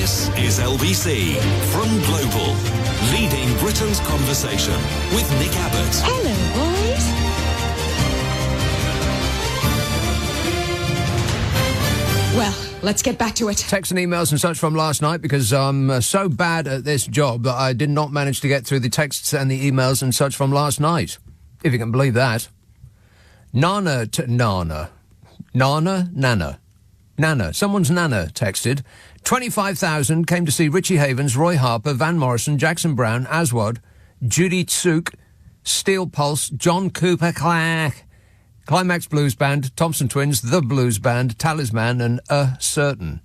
This is LBC from Global, leading Britain's conversation with Nick Abbott. Hello, boys. Well, let's get back to it. Texts and emails and such from last night because I'm so bad at this job that I did not manage to get through the texts and the emails and such from last night. If you can believe that. Nana. Someone's Nana texted. 25,000 came to see Richie Havens, Roy Harper, Van Morrison, Jackson Brown, Aswad, Judy Tsuk, Steel Pulse, John Cooper, Climax Blues Band, Thompson Twins, The Blues Band, Talisman and Certain.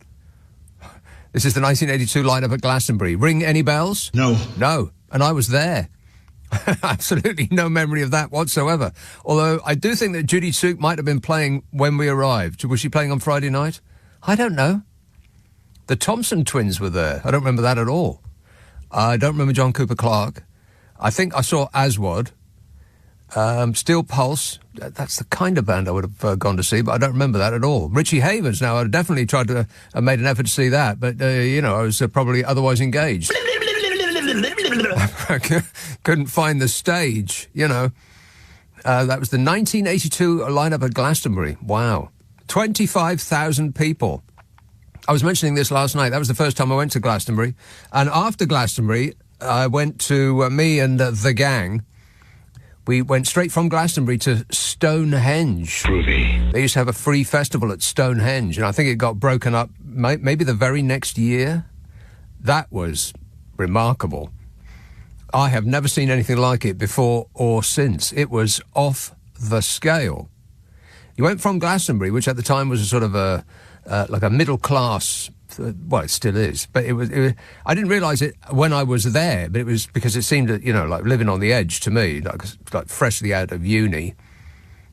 This is the 1982 lineup at Glastonbury. Ring any bells? No. No, and I was there. Absolutely no memory of that whatsoever. Although I do think that Judy Tsuk might have been playing when we arrived. Was she playing on Friday night? I don't know. The Thompson Twins were there. I don't remember that at all. I don't remember John Cooper Clarke. I think I saw Aswad. Steel Pulse. That's the kind of band I would have gone to see, but I don't remember that at all. Richie Havens. Now, I definitely tried to... I made an effort to see that, but, I was probably otherwise engaged. I couldn't find the stage, That was the 1982 lineup at Glastonbury. Wow. 25,000 people. I was mentioning this last night. That was the first time I went to Glastonbury. And after Glastonbury, I went to me and the gang. We went straight from Glastonbury to Stonehenge. Groovy. They used to have a free festival at Stonehenge, and I think it got broken up maybe the very next year. That was remarkable. I have never seen anything like it before or since. It was off the scale. You went from Glastonbury, which at the time was a sort of like a middle class, well, it still is, but it was I didn't realise it when I was there, but it was because it seemed, like living on the edge to me, like freshly out of uni.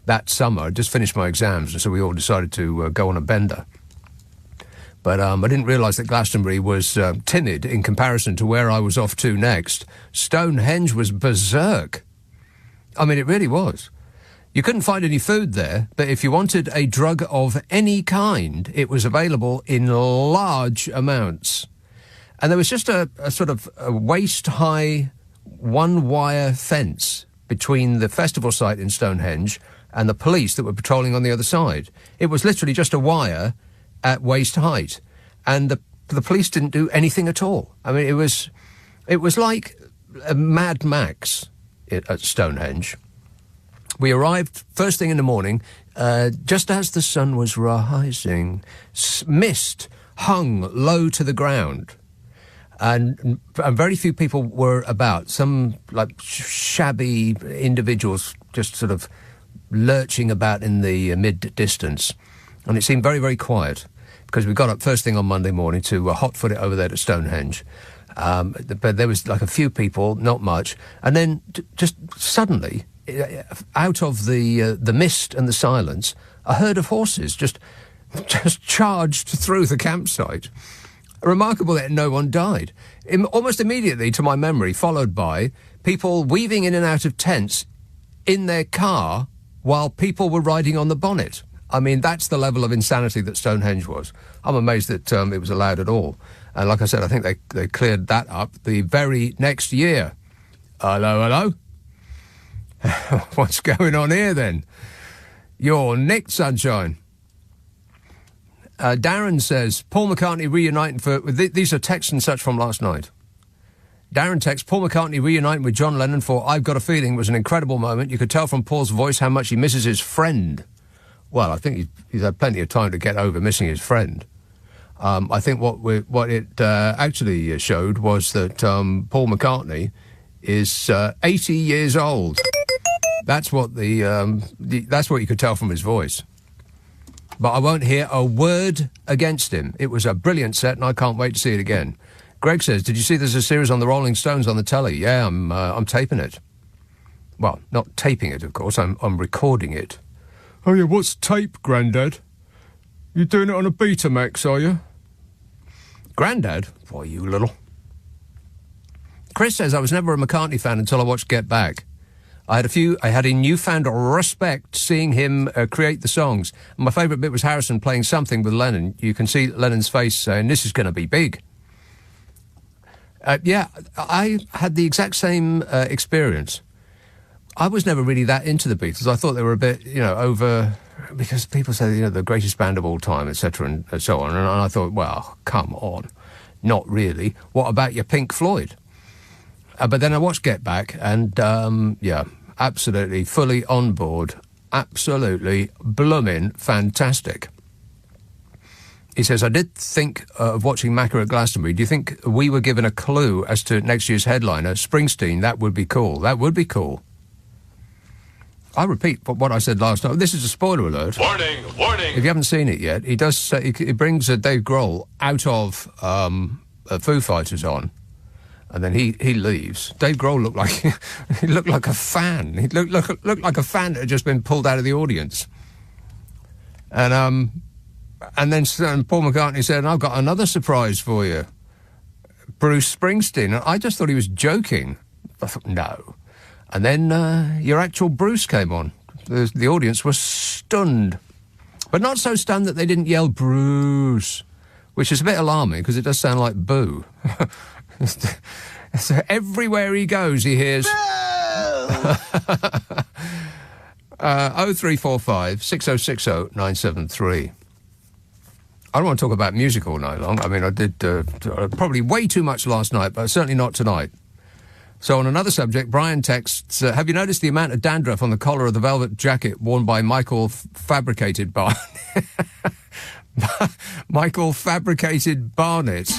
That summer, I just finished my exams, and so we all decided to go on a bender. But I didn't realise that Glastonbury was timid in comparison to where I was off to next. Stonehenge was berserk. I mean, it really was. You couldn't find any food there, but if you wanted a drug of any kind, it was available in large amounts. And there was just a sort of a waist-high, one-wire fence between the festival site in Stonehenge and the police that were patrolling on the other side. It was literally just a wire at waist height, and the police didn't do anything at all. I mean, it was like a Mad Max at Stonehenge. We arrived first thing in the morning, just as the sun was rising. Mist hung low to the ground, and very few people were about. Some like shabby individuals just sort of lurching about in the mid-distance, and it seemed very, very quiet because we got up first thing on Monday morning to hot-foot it over there to Stonehenge. But there was like a few people, not much, and then just suddenly, out of the mist and the silence, a herd of horses just charged through the campsite. Remarkable that no one died. Almost immediately, to my memory, followed by people weaving in and out of tents in their car while people were riding on the bonnet. I mean, that's the level of insanity that Stonehenge was. I'm amazed that it was allowed at all. And like I said, I think they cleared that up the very next year. Hello? What's going on here, then? You're Nick, sunshine. Darren says, Paul McCartney reuniting these are texts and such from last night. Darren texts, Paul McCartney reuniting with John Lennon for I've Got a Feeling was an incredible moment. You could tell from Paul's voice how much he misses his friend. Well, I think he's had plenty of time to get over missing his friend. I think what it actually showed was that Paul McCartney is 80 years old. That's what that's what you could tell from his voice. But I won't hear a word against him. It was a brilliant set, and I can't wait to see it again. Greg says, "Did you see there's a series on the Rolling Stones on the telly?" Yeah, I'm taping it. Well, not taping it, of course. I'm recording it. Oh yeah, what's tape, Grandad? You doing it on a Betamax, are you? Grandad? Why, you little. Chris says, I was never a McCartney fan until I watched Get Back. I had a newfound respect seeing him create the songs. And my favourite bit was Harrison playing Something with Lennon. You can see Lennon's face saying, this is going to be big. Yeah, I had the exact same experience. I was never really that into the Beatles. I thought they were a bit, over... Because people say, the greatest band of all time, etc., and so on. And I thought, well, come on. Not really. What about your Pink Floyd? But then I watched Get Back, and, absolutely, fully on board. Absolutely blooming fantastic. He says, I did think of watching Macca at Glastonbury. Do you think we were given a clue as to next year's headliner? Springsteen, that would be cool. That would be cool. I repeat what I said last night. This is a spoiler alert. Warning, warning. If you haven't seen it yet, he does say, he brings Dave Grohl out of Foo Fighters on, and then he leaves. Dave Grohl looked like he looked like a fan. He looked like a fan that had just been pulled out of the audience. And then Paul McCartney said, I've got another surprise for you. Bruce Springsteen. And I just thought he was joking. I thought, no. And then your actual Bruce came on. The audience was stunned. But not so stunned that they didn't yell Bruce, which is a bit alarming because it does sound like boo. So everywhere he goes, he hears... 0345 6060 973. I don't want to talk about music all night long. I mean, I did probably way too much last night, but certainly not tonight. So on another subject, Brian texts, have you noticed the amount of dandruff on the collar of the velvet jacket worn by Michael Fabricated Barnett? Michael Fabricated Barnett?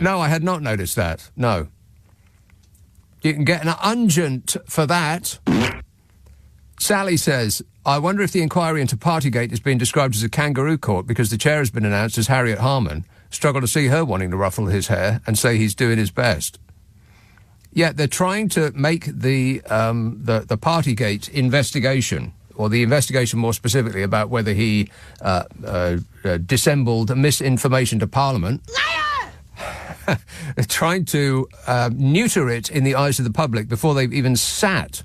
No, I had not noticed that. No. You can get an unguent for that. Sally says, I wonder if the inquiry into Partygate has been described as a kangaroo court because the chair has been announced as Harriet Harman. Struggle to see her wanting to ruffle his hair and say he's doing his best. Yeah, they're trying to make the Partygate investigation, or the investigation more specifically about whether he dissembled misinformation to Parliament. Liar! They're trying to neuter it in the eyes of the public before they've even sat.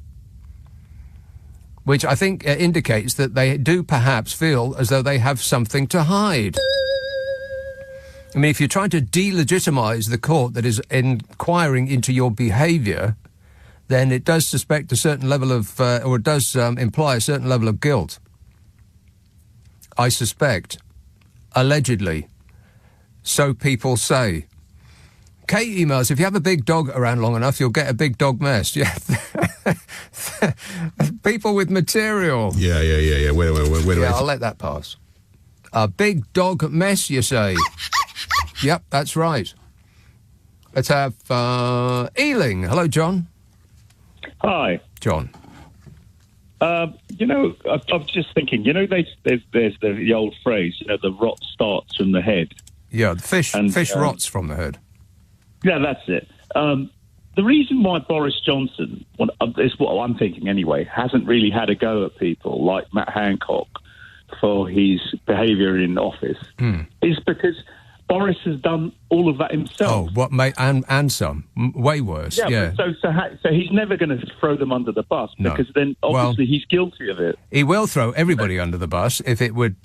Which I think indicates that they do perhaps feel as though they have something to hide. I mean, if you're trying to delegitimise the court that is inquiring into your behaviour, then it does suspect a certain level of, or it does imply a certain level of guilt. I suspect. Allegedly. So people say. Kate emails, if you have a big dog around long enough, you'll get a big dog mess. Yeah. People with material. Yeah. Wait. I'll let that pass. A big dog mess, you say? Yep, that's right. Let's have Ealing. Hello, John. Hi. John. I'm just thinking, there's the old phrase, the rot starts from the head. Yeah, the fish rots from the head. Yeah, that's it. The reason why Boris Johnson, is what I'm thinking anyway, hasn't really had a go at people like Matt Hancock for his behaviour in office is because Boris has done all of that himself. Oh, what, mate, and some. Way worse, yeah. So he's never going to throw them under the bus because then obviously he's guilty of it. He will throw everybody under the bus if it would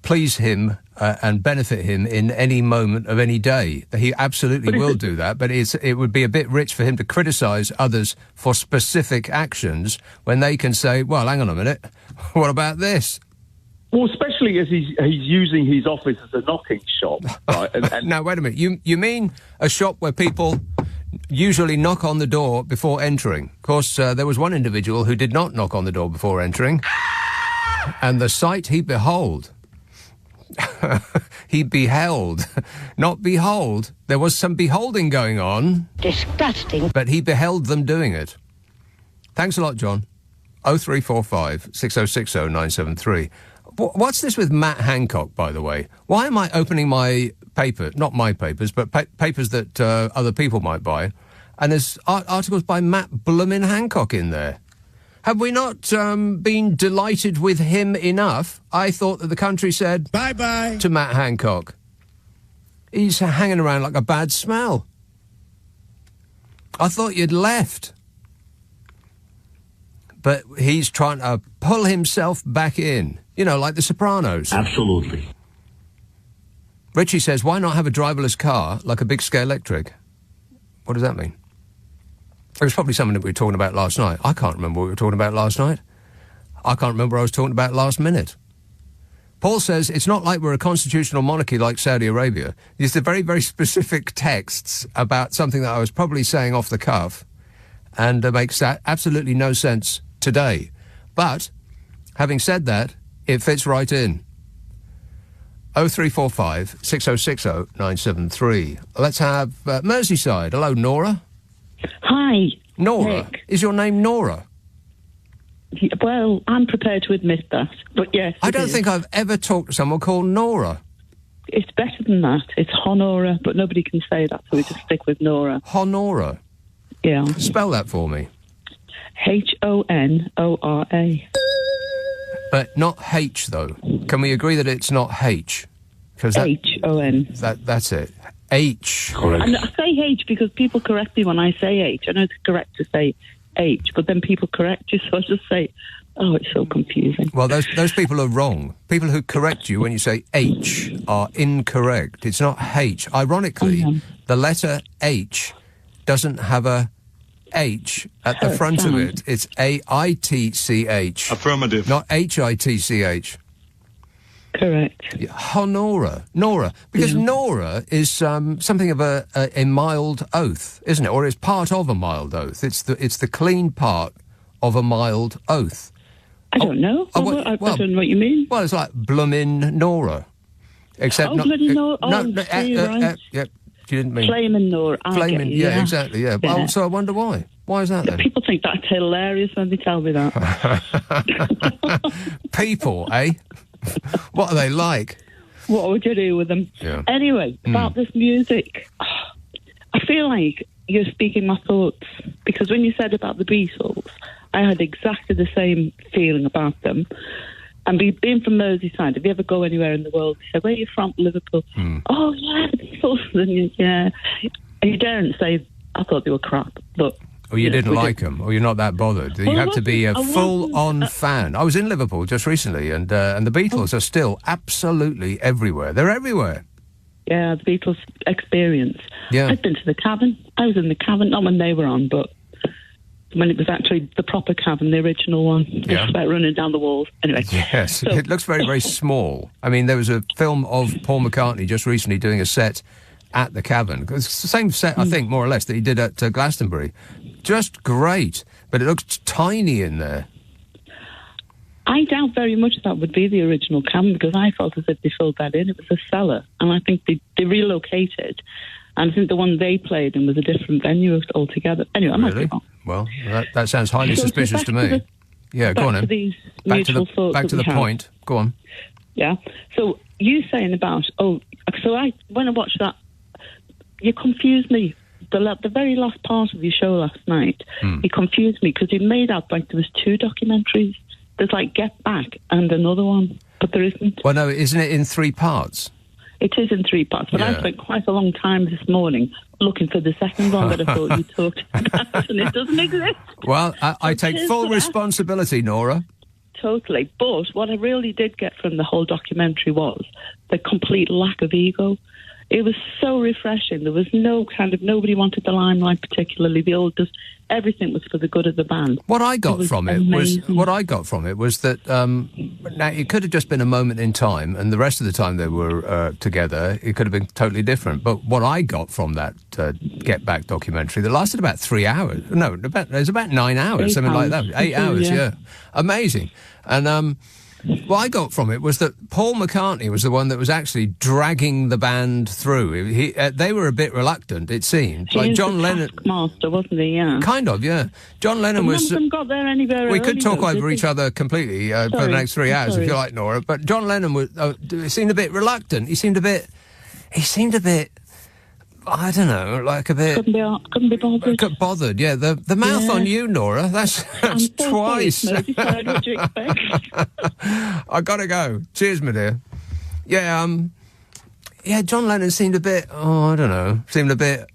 please him and benefit him in any moment of any day. He absolutely will do that, but it would be a bit rich for him to criticise others for specific actions when they can say, well, hang on a minute, what about this? Well, especially as he's using his office as a knocking shop, right? And now, wait a minute. You mean a shop where people usually knock on the door before entering? Of course, there was one individual who did not knock on the door before entering, and the sight he beheld, he beheld, not behold. There was some beholding going on. Disgusting. But he beheld them doing it. Thanks a lot, John. 0345 6060 973. What's this with Matt Hancock, by the way? Why am I opening my paper, not my papers, but papers that other people might buy, and there's articles by Matt Bloomin' Hancock in there? Have we not been delighted with him enough? I thought that the country said bye-bye to Matt Hancock. He's hanging around like a bad smell. I thought you'd left. But he's trying to pull himself back in. Like The Sopranos. Absolutely. Richie says, why not have a driverless car like a big scale electric? What does that mean? It was probably something that we were talking about last night. I can't remember what we were talking about last night. I can't remember what I was talking about last minute. Paul says, it's not like we're a constitutional monarchy like Saudi Arabia. These are very, very specific texts about something that I was probably saying off the cuff and makes absolutely no sense today. But, having said that, it fits right in. 0345 6060 973. Let's have Merseyside. Hello, Nora. Hi. Nora. Nick. Is your name Nora? Well, I'm prepared to admit that, but yes. I don't think I've ever talked to someone called Nora. It's better than that. It's Honora, but nobody can say that, so we just stick with Nora. Honora. Yeah. Spell that for me. Honora. But not H, though. Can we agree that it's not H? Hon. That's it. H. And I say H because people correct me when I say H. I know it's correct to say H, but then people correct you, so I just say, oh, it's so confusing. Well, those people are wrong. People who correct you when you say H are incorrect. It's not H. Ironically, the letter H doesn't have a H at the front of it. It's A-I-T-C-H. Affirmative. Not H-I-T-C-H. Correct. Honora. Nora. Because Nora is something of a mild oath, isn't it? Or it's part of a mild oath. It's the clean part of a mild oath. I don't know. I don't know what you mean. Well, it's like bloomin' Nora. Except bloody Nora. Right. Yep. You didn't mean... Flaming Nora. Flaming, yeah, exactly, yeah. Well, so I wonder why. Why is that then? People think that's hilarious when they tell me that. People, eh? What are they like? What would you do with them? Yeah. Anyway, about this music, I feel like you're speaking my thoughts, because when you said about the Beatles, I had exactly the same feeling about them. And being from Merseyside, if you ever go anywhere in the world, you say, where are you from? Liverpool. Oh, yeah, the Beatles. And yeah. And you daren't say, I thought they were crap, but... Or you didn't like them, or you're not that bothered. You have to be a full-on fan. I was in Liverpool just recently, and the Beatles are still absolutely everywhere. They're everywhere. Yeah, the Beatles experience. Yeah. I've been to the Cavern. I was in the Cavern, not when they were on, but when it was actually the proper Cavern, the original one. Yeah. Just about running down the walls. Anyway. Yes, so, it looks very, very small. I mean, there was a film of Paul McCartney just recently doing a set at the Cavern. It's the same set, I think, more or less, that he did at Glastonbury. Just great, but it looks tiny in there. I doubt very much that would be the original Cavern, because I felt as if they filled that in. It was a cellar, and I think they relocated. And I think the one they played in was a different venue altogether. Anyway, I might be wrong. Well, that sounds highly suspicious to me. Yeah, go on then. Back to the point. Go on. Yeah. So you saying about, when I watched that, you confused me. The very last part of your show last night, you confused me, because you made out like there was two documentaries. There's like Get Back and another one, but there isn't. Well, no, isn't it in 3 parts? It is in 3 parts, but I spent quite a long time this morning looking for the second one that I thought you talked about, and it doesn't exist. Well, I take full responsibility, Nora. Totally. But what I really did get from the whole documentary was the complete lack of ego. It was so refreshing. There was nobody wanted the limelight particularly. Everything was for the good of the band. What I got from it was that now it could have just been a moment in time, and the rest of the time they were together, it could have been totally different. But what I got from that Get Back documentary that lasted about 3 hours. No, it was about 9 hours, something like that. 8 hours, yeah. Amazing. And what I got from it was that Paul McCartney was the one that was actually dragging the band through. They were a bit reluctant, it seemed. Like John Lennon, master, wasn't he? Yeah, kind of. Yeah, John Lennon was. None of them got there anywhere. We could talk over each other completely for the next 3 hours if you like, Nora. But John Lennon was seemed a bit reluctant. He seemed a bit. I don't know, like a bit... Couldn't be bothered. Bothered, yeah. The mouth on you, Nora, that's twice. What do you expect? I gotta go. Cheers, my dear. Yeah, John Lennon seemed a bit, seemed a bit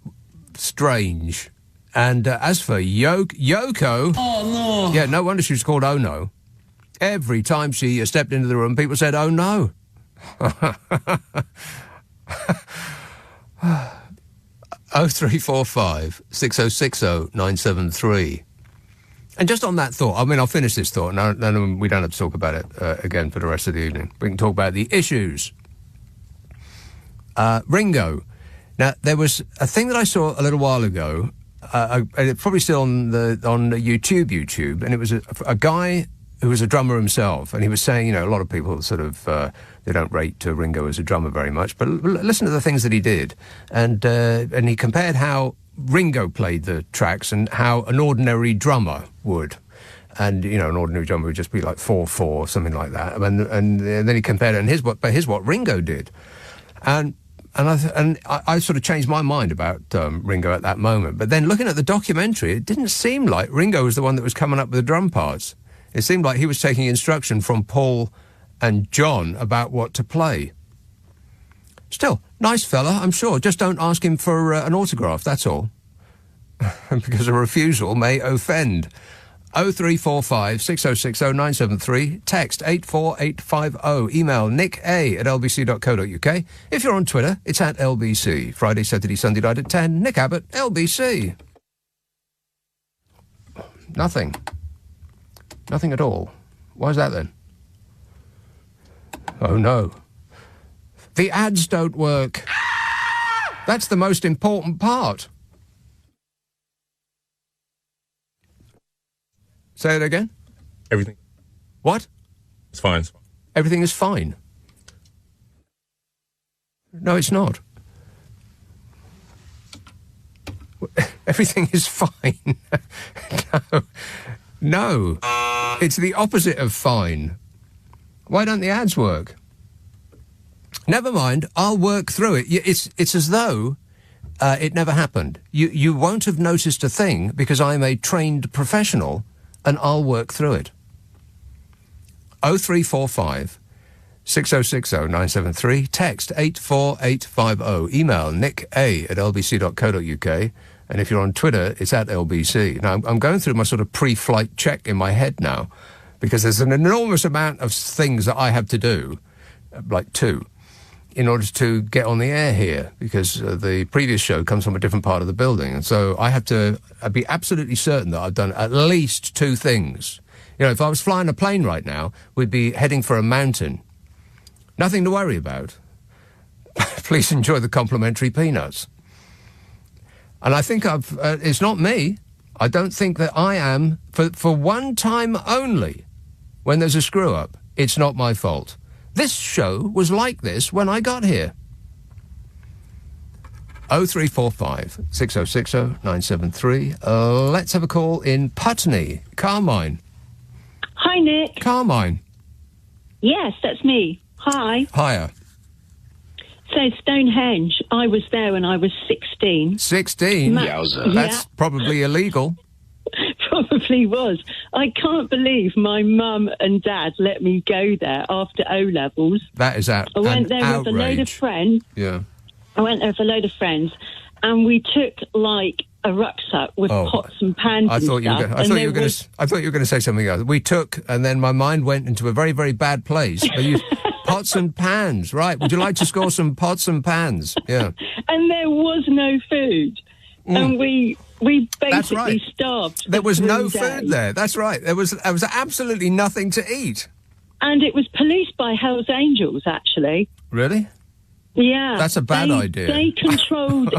strange. And as for Yoko... Oh, no. Yeah, no wonder she was called Oh No. Every time she stepped into the room, people said, oh, no. 0345 6060 973. And just on that thought, I mean, I'll finish this thought, and then we don't have to talk about it again for the rest of the evening. We can talk about the issues. Ringo. Now, there was a thing that I saw a little while ago, and it's probably still on YouTube, and it was a guy who was a drummer himself, and he was saying, you know, a lot of people sort of, they don't rate Ringo as a drummer very much, but listen to the things that he did, and he compared how Ringo played the tracks and how an ordinary drummer would. And, you know, an ordinary drummer would just be like 4/4, something like that. And then he compared it, and here's what Ringo did. And I sort of changed my mind about Ringo at that moment. But then looking at the documentary, it didn't seem like Ringo was the one that was coming up with the drum parts. It seemed like he was taking instruction from Paul and John about what to play. Still, nice fella, I'm sure. Just don't ask him for an autograph, that's all. Because a refusal may offend. 0345 6060 973. Text 84850. Email nick@lbc.co.uk. If you're on Twitter, it's at LBC. Friday, Saturday, Sunday night at 10. Nick Abbott, LBC. Nothing. Nothing at all. Why is that then? Oh no. The ads don't work. That's the most important part. Say it again. Everything. What? It's fine. It's fine. Everything is fine. No, it's not. Everything is fine. No. It's the opposite of fine. Why don't the ads work? Never mind, I'll work through it. It's as though it never happened. You won't have noticed a thing because I'm a trained professional and I'll work through it. 0345 6060 973. Text 84850. Email nick@lbc.co.uk. And if you're on Twitter, it's at LBC. Now, I'm going through my sort of pre-flight check in my head now because there's an enormous amount of things that I have to do, like two, in order to get on the air here, because the previous show comes from a different part of the building. And so I have to be absolutely certain that I've done at least two things. You know, if I was flying a plane right now, we'd be heading for a mountain. Nothing to worry about. Please enjoy the complimentary peanuts. And I think it's not me. I don't think that I am, for one time only, when there's a screw-up, it's not my fault. This show was like this when I got here. 0345 6060 973. Let's have a call in Putney. Carmine. Hi, Nick. Carmine. Yes, that's me. Hi. Hiya. So, Stonehenge, I was there when I was 16. 16? Yowza. That's probably illegal. Probably was. I can't believe my mum and dad let me go there after O-levels. That is I went there outrage. with a load of friends. Yeah. I went there with a load of friends, and we took, like, a rucksack with pots and pans I thought and you were stuff. going. I thought you were going to say something else. We took, and then my mind went into a very, very bad place. Pots and pans, right? Would you like to score some pots and pans? Yeah. And there was no food, and we basically starved. There was no days. food there. That's right. There was absolutely nothing to eat. And it was policed by Hell's Angels, actually. Really? Yeah. That's a bad idea. They controlled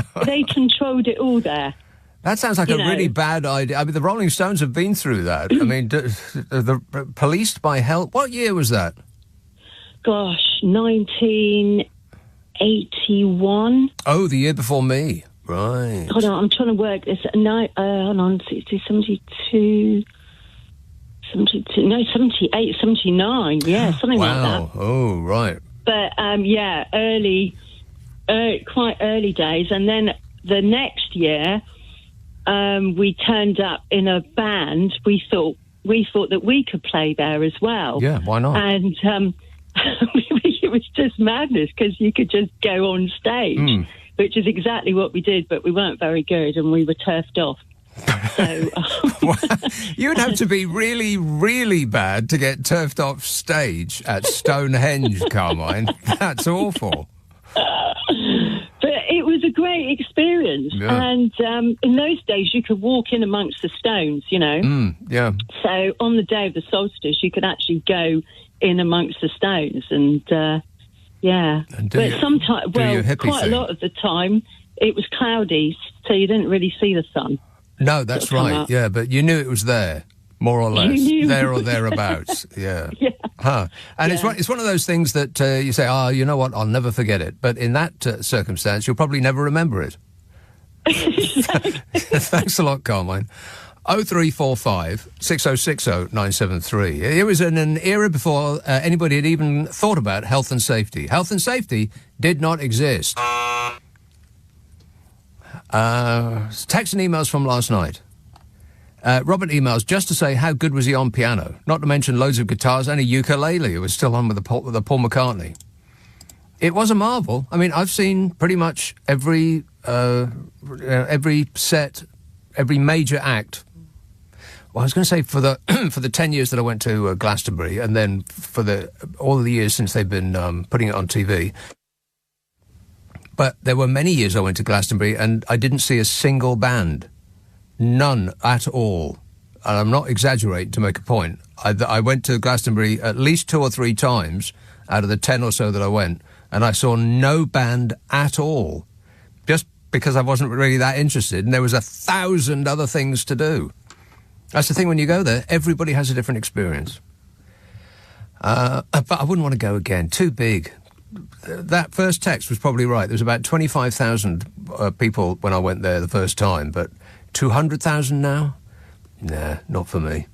it all there. That sounds like a really bad idea. I mean, the Rolling Stones have been through that. I mean, the policed by hell. What year was that? Gosh, 1981. Oh, the year before me. Right. Hold on, I'm trying to work this. No, hold on, 72, 78, 79. Yeah, something like that. Wow. Oh, right. But, quite early days. And then the next year, we turned up in a band. We thought that we could play there as well. Yeah, why not? And it was just madness because you could just go on stage, which is exactly what we did, but we weren't very good and we were turfed off. So you'd have to be really, really bad to get turfed off stage at Stonehenge, Carmine. That's awful. But it was a great experience. Yeah. And in those days, you could walk in amongst the stones, you know. Yeah. So on the day of the solstice, you could actually go in amongst the stones. And, yeah. And but sometimes, well, quite thing. a lot of the time, it was cloudy, so you didn't really see the sun. No, that's right. Yeah, but you knew it was there, more or less, there or thereabouts. Yeah. Yeah. Huh. And it's one of those things that you say, oh, you know what, I'll never forget it. But in that circumstance, you'll probably never remember it. Thanks a lot, Carmine. 0345 6060 973. It was in an era before anybody had even thought about health and safety. Health and safety did not exist. Texts and emails from last night. Robert emails just to say how good was he on piano, not to mention loads of guitars and a ukulele. It was still on with the Paul McCartney. It was a marvel. I mean, I've seen pretty much every set, every major act. Well, I was going to say for the for the 10 years that I went to Glastonbury, and then for all of the years since they've been putting it on TV. But there were many years I went to Glastonbury and I didn't see a single band. None at all. And I'm not exaggerating to make a point. I went to Glastonbury at least 2 or 3 times out of the 10 or so that I went, and I saw no band at all. Just because I wasn't really that interested, and there was 1,000 other things to do. That's the thing when you go there, everybody has a different experience. But I wouldn't want to go again. Too big. That first text was probably right. There was about 25,000 people when I went there the first time, but 200,000 now? Nah, not for me.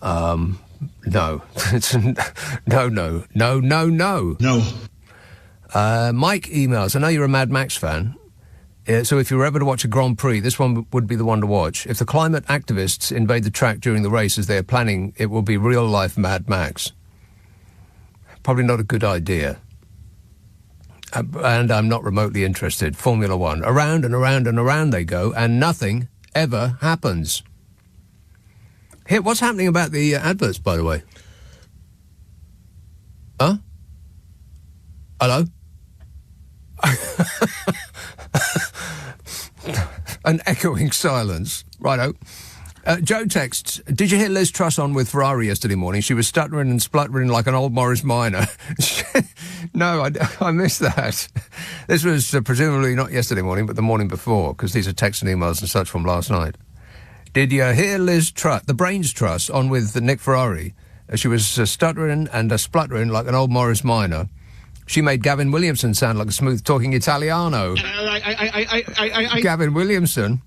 No. No. Mike emails. I know you're a Mad Max fan. So if you were ever to watch a Grand Prix, this one would be the one to watch. If the climate activists invade the track during the race as they're planning, it will be real-life Mad Max. Probably not a good idea. And I'm not remotely interested. Formula One. Around and around and around they go, and nothing ever happens. Here, what's happening about the adverts, by the way? Huh? Hello? An echoing silence. Righto. Joe texts, did you hear Liz Truss on with Ferrari yesterday morning? She was stuttering and spluttering like an old Morris Minor. No, I missed that. This was presumably not yesterday morning, but the morning before, because these are texts and emails and such from last night. Did you hear Liz Truss, the Brains Truss, on with Nick Ferrari? She was stuttering and spluttering like an old Morris Minor. She made Gavin Williamson sound like a smooth-talking Italiano. Gavin Williamson?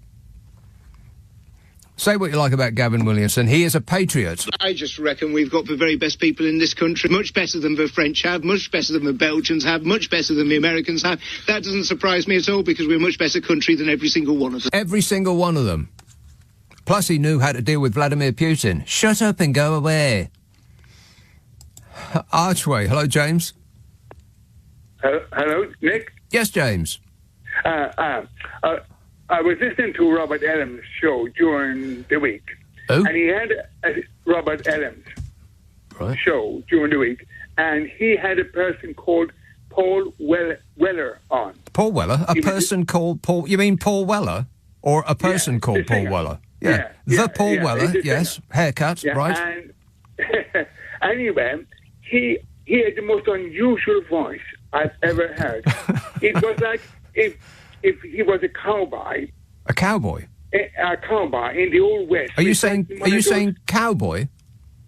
Say what you like about Gavin Williamson. He is a patriot. I just reckon we've got the very best people in this country. Much better than the French have, much better than the Belgians have, much better than the Americans have. That doesn't surprise me at all because we're a much better country than every single one of them. Every single one of them. Plus he knew how to deal with Vladimir Putin. Shut up and go away. Archway. Hello, James. Hello, Nick? Yes, James. I was listening to Robert Adams' show during the week. Oh? And he had a Robert Adams show during the week, and he had a person called Paul Weller on. Paul Weller? A person called Paul... You mean Paul Weller? Or a person called Paul Weller? Yeah. The Paul Weller, yes. Haircut, right. And anyway, he had the most unusual voice I've ever heard. It was like if he was a cowboy. A cowboy? A cowboy in the Old West. Are you saying cowboy?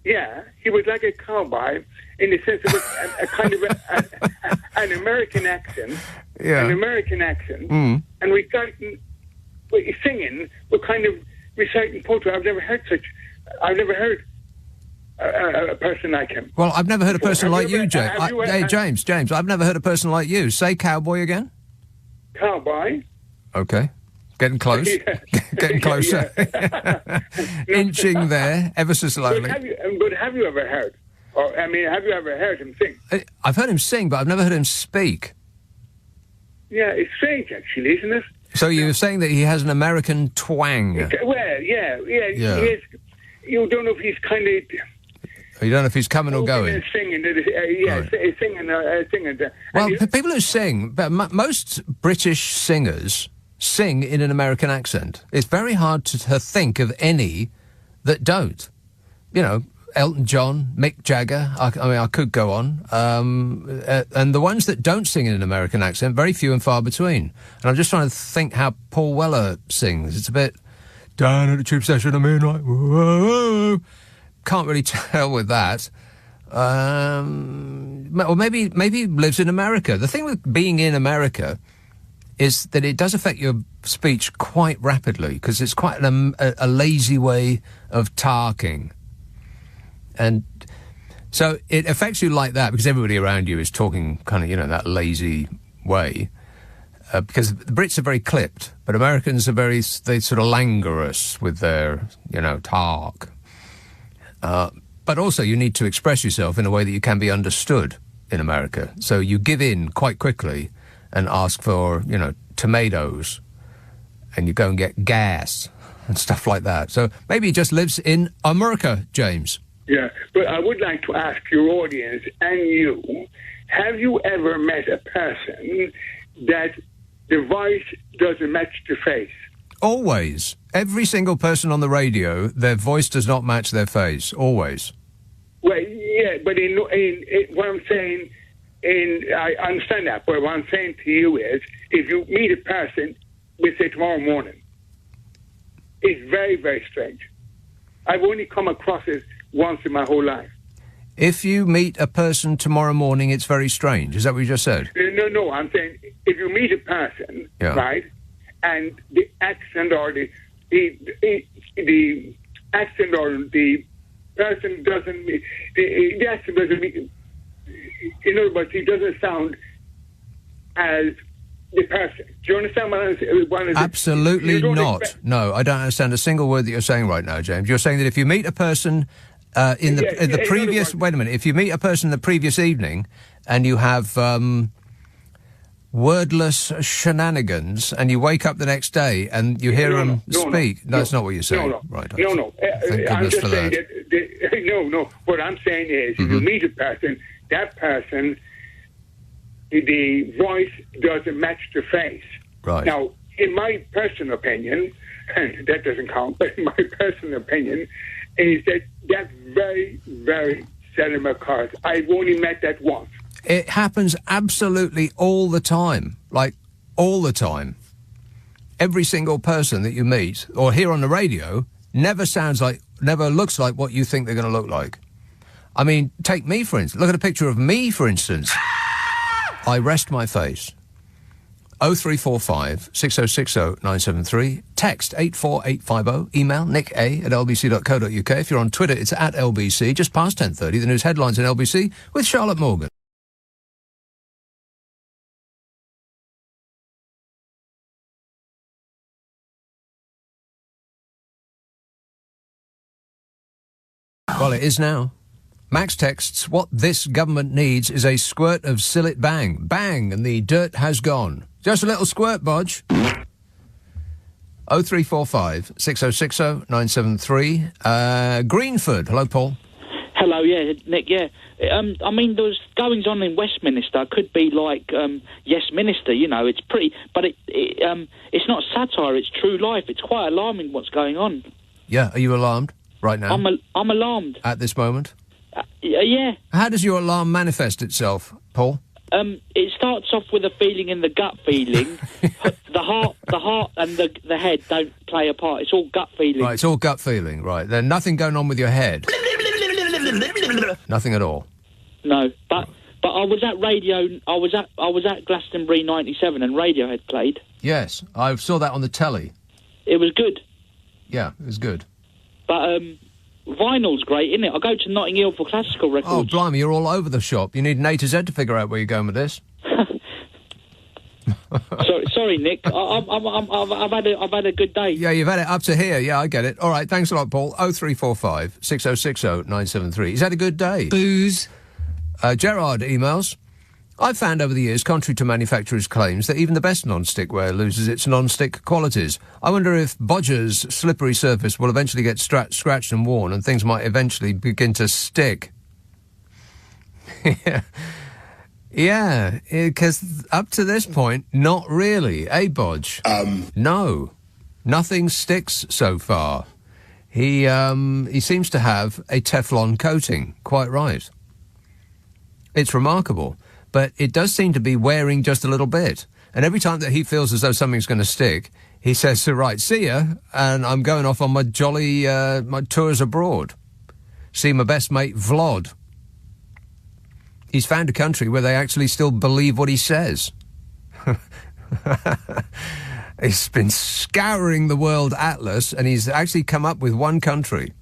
Yeah, he was like a cowboy in the sense of a kind of an American accent. Yeah. An American accent. And singing, but kind of reciting poetry. I've never heard a person like him. Well, I've never heard a person like you, James. James, I've never heard a person like you. Say cowboy again. Cowboy. Okay. Getting close. Yeah. Getting closer. Inching there, ever so slowly. But have you ever heard? Have you ever heard him sing? I've heard him sing, but I've never heard him speak. Yeah, it's strange, actually, isn't it? So you're saying that he has an American twang? Well, yeah. He is, you don't know if he's kind of... You don't know if he's coming or going. Singing, Right. singing. Well, people who sing, but most British singers sing in an American accent. It's very hard to think of any that don't. You know, Elton John, Mick Jagger, I mean, I could go on. And the ones that don't sing in an American accent, very few and far between. And I'm just trying to think how Paul Weller sings. It's a bit, down at the tube station at midnight, whoa. Can't really tell with that. Or maybe he lives in America. The thing with being in America is that it does affect your speech quite rapidly, because it's quite a lazy way of talking. And so it affects you like that because everybody around you is talking kind of, that lazy way. Because the Brits are very clipped, but Americans are they sort of languorous with their, talk. But also you need to express yourself in a way that you can be understood in America. So you give in quite quickly and ask for, tomatoes, and you go and get gas and stuff like that. So maybe he just lives in America, James. Yeah, but I would like to ask your audience and you, have you ever met a person that the voice doesn't match the face? Always. Every single person on the radio, their voice does not match their face. Always. Well, yeah, but in what I'm saying, I understand that, but what I'm saying to you is, if you meet a person, we say tomorrow morning, it's very, very strange. I've only come across it once in my whole life. If you meet a person tomorrow morning, it's very strange. Is that what you just said? No, I'm saying if you meet a person, right, and the accent or the accent or the person doesn't, the accent doesn't mean, in other words, he doesn't sound as the person. Do you understand what I'm saying? Absolutely not. No, I don't understand a single word that you're saying right now, James. You're saying that if you meet a person in the previous... Wait a minute. If you meet a person the previous evening and you have wordless shenanigans and you wake up the next day and you hear them speak... No, that's not what you're saying. Right. No. I'm just saying that... No. What I'm saying is, if you meet a person, that person... the voice doesn't match the face. Right. Now, in my personal opinion, and that doesn't count, but in my personal opinion, is that very, very seldom occurs. I've only met that once. It happens absolutely all the time. Like, all the time. Every single person that you meet or hear on the radio never looks like what you think they're going to look like. I mean, take me, for instance. Look at a picture of me, for instance. I rest my face. 0345 6060 973. Text 84850. Email nick@lbc.co.uk. If you're on Twitter, it's @LBC. Just past 10:30. The news headlines in LBC with Charlotte Morgan. Well, it is now. Max texts, what this government needs is a squirt of Sillet Bang. Bang, and the dirt has gone. Just a little squirt, Bodge. 0345 6060 973. Greenford. Hello, Paul. Hello, yeah, Nick, yeah. I mean, there was goings on in Westminster. Could be like Yes Minister, it's pretty... But it's not satire, it's true life. It's quite alarming what's going on. Yeah, are you alarmed right now? I'm alarmed. At this moment? Yeah. How does your alarm manifest itself, Paul? It starts off with a feeling in the gut feeling. the heart and the head don't play a part. It's all gut feeling. Right, it's all gut feeling, right. There's nothing going on with your head. Nothing at all. No, but I was at radio. I was at Glastonbury '97 and Radiohead played. Yes, I saw that on the telly. It was good. Yeah, it was good. But vinyl's great, isn't it? I go to Notting Hill for classical records. Oh, blimey, you're all over the shop. You need an A to Z to figure out where you're going with this. Sorry, Nick. I've had a good day. Yeah, you've had it up to here. Yeah, I get it. All right, thanks a lot, Paul. 0345 6060 973. He's had a good day. Booze. Gerard emails. I've found over the years, contrary to manufacturers' claims, that even the best non-stick ware loses its non-stick qualities. I wonder if Bodger's slippery surface will eventually get scratched and worn, and things might eventually begin to stick. Yeah, because up to this point, not really. Eh, Bodge? No. Nothing sticks so far. He seems to have a Teflon coating. Quite right. It's remarkable. But it does seem to be wearing just a little bit. And every time that he feels as though something's going to stick, he says, so right, see ya, and I'm going off on my jolly my tours abroad. See my best mate, Vlad. He's found a country where they actually still believe what he says. He's been scouring the world atlas, and he's actually come up with one country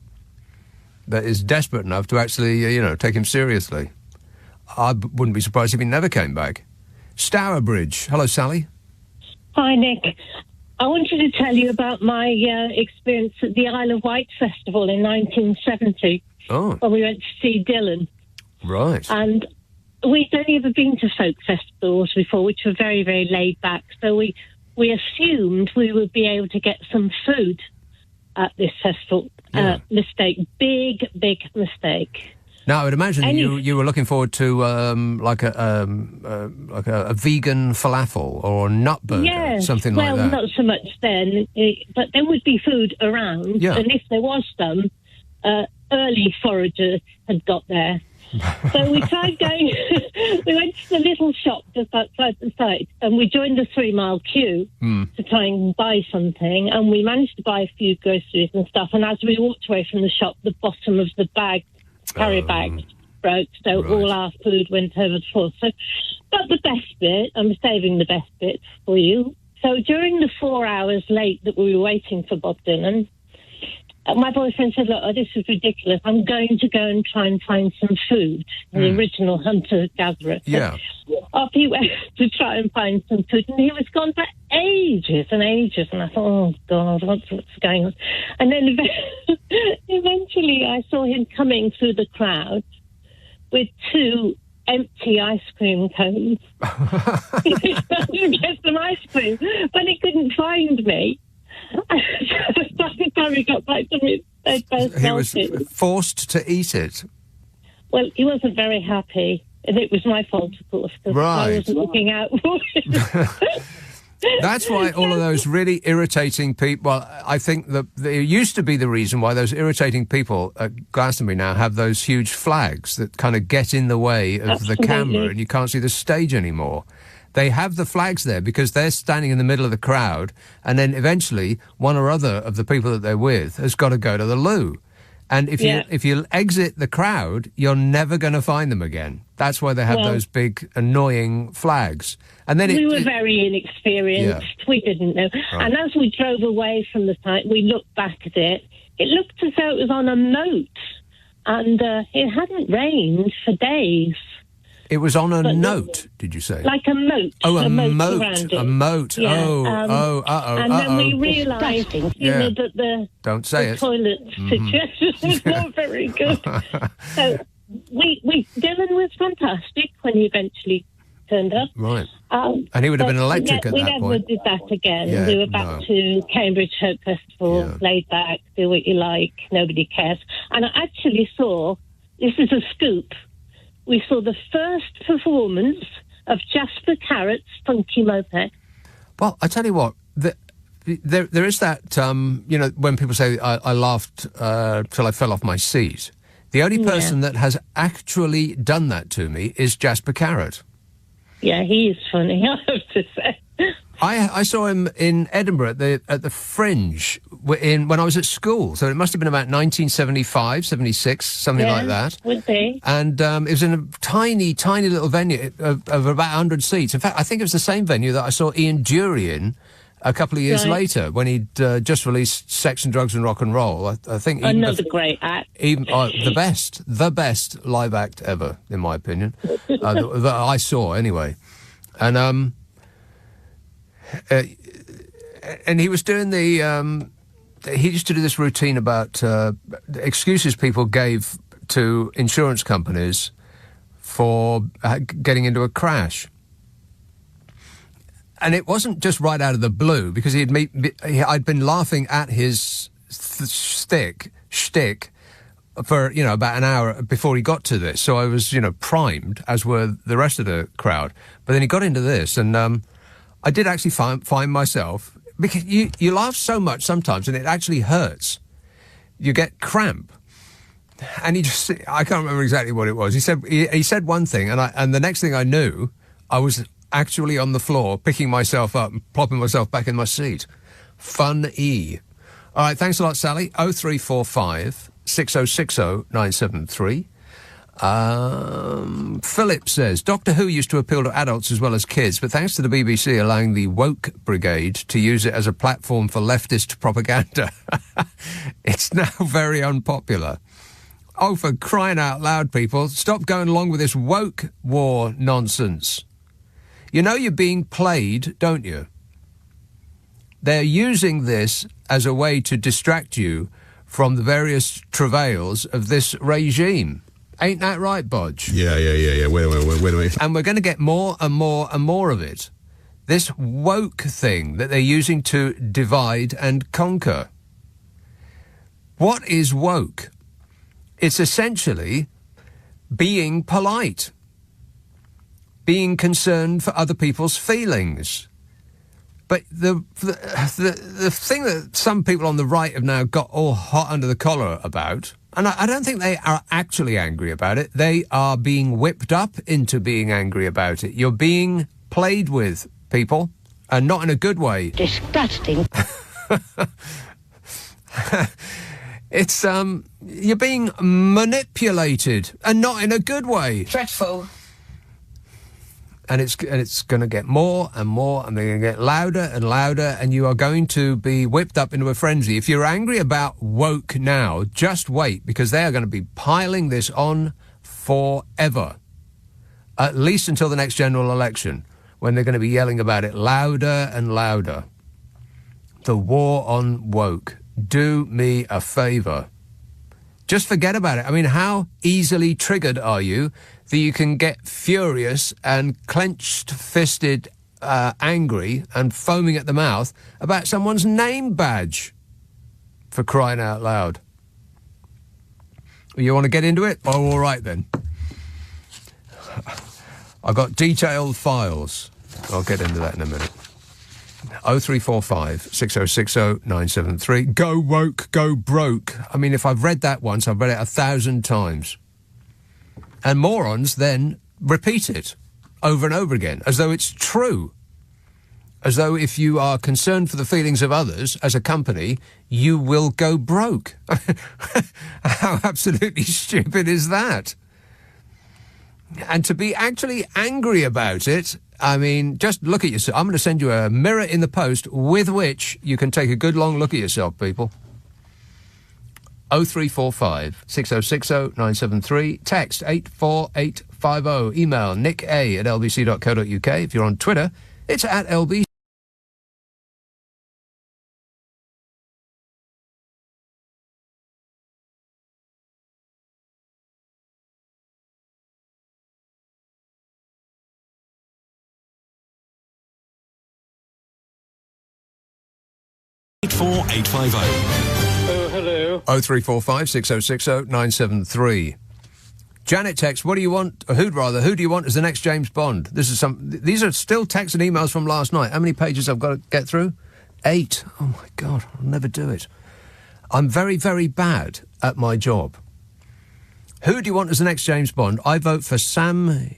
that is desperate enough to actually, take him seriously. I wouldn't be surprised if he never came back. Stourbridge. Hello, Sally. Hi, Nick. I wanted to tell you about my experience at the Isle of Wight Festival in 1970 when we went to see Dylan. Right. And we'd only ever been to folk festivals before, which were very, very laid back. So we assumed we would be able to get some food at this festival. Mistake. Big mistake. Now, I would imagine you were looking forward to like a vegan falafel or a nut burger, something like that. Well, not so much then, but there would be food around, and if there was some, early forager had got there. So we tried going. We went to the little shop just outside the site, and we joined the 3-mile queue to try and buy something, and we managed to buy a few groceries and stuff. And as we walked away from the shop, the bottom of the carrier bag broke, so all our food went over the floor. So, but the best bit, I'm saving the best bit for you. So during the 4 hours late that we were waiting for Bob Dylan, my boyfriend said, look, this is ridiculous. I'm going to go and try and find some food, the original hunter-gatherer. Yeah. Off he went to try and find some food, and he was gone for ages and ages, and I thought, oh, God, what's going on? And then eventually I saw him coming through the crowd with 2 empty ice cream cones. He was trying to get some ice cream, but he couldn't find me. By the time he got back to me, they'd both melted. He was forced to eat it. Well, he wasn't very happy, and it was my fault, of course, because I wasn't looking out for him. That's why all of those really irritating people... Well, I think that it used to be the reason why those irritating people at Glastonbury now have those huge flags that kind of get in the way of the camera, and you can't see the stage anymore. They have the flags there because they're standing in the middle of the crowd, and then eventually one or other of the people that they're with has got to go to the loo. And if you exit the crowd, you're never going to find them again. That's why they have those big, annoying flags. And then we were very inexperienced. Yeah. We didn't know. Right. And as we drove away from the site, we looked back at it. It looked as though it was on a moat, and it hadn't rained for days. It was on a note, did you say? Like a moat. Oh, a moat. A moat. Yeah. And then we realised, that the toilet situation was not very good. So Dylan was fantastic when he eventually turned up. Right. And he would have been electric at that point. We never did that again. Yeah, we were back to Cambridge Hope Festival, laid back, do what you like, nobody cares. And I actually saw, this is a scoop, we saw the first performance of Jasper Carrot's Funky Moped. Well, I tell you what, there is that, when people say, I laughed till I fell off my seat. The only person that has actually done that to me is Jasper Carrot. Yeah, he is funny, I have to say. I saw him in Edinburgh at the Fringe when I was at school. So it must have been about 1975, 76, something like that. Would be. And it was in a tiny, tiny little venue of about 100 seats. In fact, I think it was the same venue that I saw Ian Dury in a couple of years later when he'd just released Sex and Drugs and Rock and Roll. I think another great act. The best live act ever, in my opinion, that I saw anyway. And he was doing he used to do this routine about excuses people gave to insurance companies for getting into a crash. And it wasn't just right out of the blue, because I'd been laughing at his shtick for, about an hour before he got to this. So I was, primed, as were the rest of the crowd. But then he got into this, and I did actually find myself, because you laugh so much sometimes, and it actually hurts. You get cramp. And I can't remember exactly what it was. He said one thing, and the next thing I knew, I was actually on the floor, picking myself up and plopping myself back in my seat. Fun-y. All right, thanks a lot, Sally. 0345 6060 973. Philip says, Doctor Who used to appeal to adults as well as kids, but thanks to the BBC allowing the woke brigade to use it as a platform for leftist propaganda, it's now very unpopular. Oh, for crying out loud, people, stop going along with this woke war nonsense. You know you're being played, don't you? They're using this as a way to distract you from the various travails of this regime. Ain't that right, Bodge? Yeah. Wait a minute. And we're going to get more and more and more of it. This woke thing that they're using to divide and conquer. What is woke? It's essentially being polite. Being concerned for other people's feelings. But the thing that some people on the right have now got all hot under the collar about, and I don't think they are actually angry about it, they are being whipped up into being angry about it. You're being played with, people, and not in a good way. Disgusting. It's, you're being manipulated, and not in a good way. Dreadful. And it's going to get more and more, and they're going to get louder and louder, and you are going to be whipped up into a frenzy. If you're angry about woke now, just wait, because they are going to be piling this on forever. At least until the next general election, when they're going to be yelling about it louder and louder. The war on woke. Do me a favour. Just forget about it. I mean, how easily triggered are you that you can get furious and clenched-fisted angry and foaming at the mouth about someone's name badge? For crying out loud. You want to get into it? Oh, all right then. I've got detailed files. I'll get into that in a minute. 0345 6060 973. Go woke, go broke. I mean, if I've read that once, I've read it 1,000 times. And morons then repeat it over and over again, as though it's true. As though if you are concerned for the feelings of others as a company, you will go broke. How absolutely stupid is that? And to be actually angry about it, I mean, just look at yourself. I'm going to send you a mirror in the post with which you can take a good long look at yourself, people. 0345 6060 973. Text 84850. Email nick@lbc.co.uk. If you're on Twitter, it's @lbc. Oh, hello. 0345 6060 973. Janet texts, what do you want, or who do you want as the next James Bond? These are still texts and emails from last night. How many pages I've got to get through? 8. Oh my God, I'll never do it. I'm very, very bad at my job. Who do you want as the next James Bond? I vote for Sam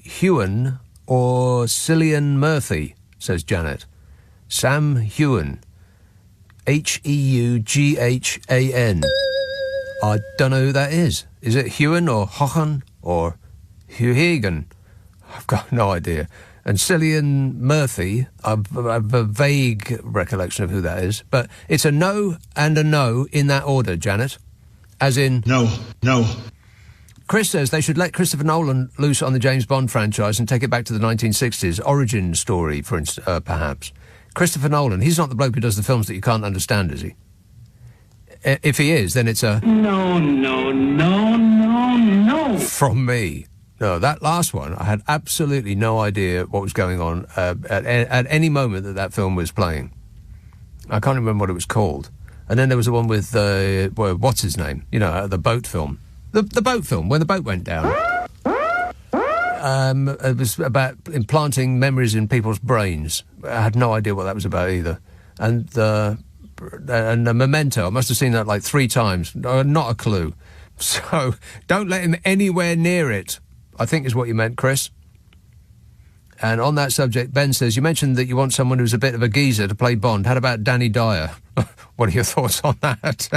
Heughan or Cillian Murphy, says Janet. Sam Heughan. Heughan. I don't know who that is. Is it Heughan or Hochen or Huhagan? I've got no idea. And Cillian Murphy, I have a vague recollection of who that is. But it's a no and a no in that order, Janet. As in... No. Chris says they should let Christopher Nolan loose on the James Bond franchise and take it back to the 1960s. Origin story, for instance, perhaps. Christopher Nolan, he's not the bloke who does the films that you can't understand, is he? If he is, then it's a... No. From me. No, that last one, I had absolutely no idea what was going on at any moment that film was playing. I can't remember what it was called. And then there was the one with, what's his name? You know, the boat film. The boat film, when the boat went down. It was about implanting memories in people's brains. I had no idea what that was about either. And the Memento, I must have seen that like 3 times. Not a clue. So, don't let him anywhere near it, I think is what you meant, Chris. And on that subject, Ben says, you mentioned that you want someone who's a bit of a geezer to play Bond. How about Danny Dyer? What are your thoughts on that?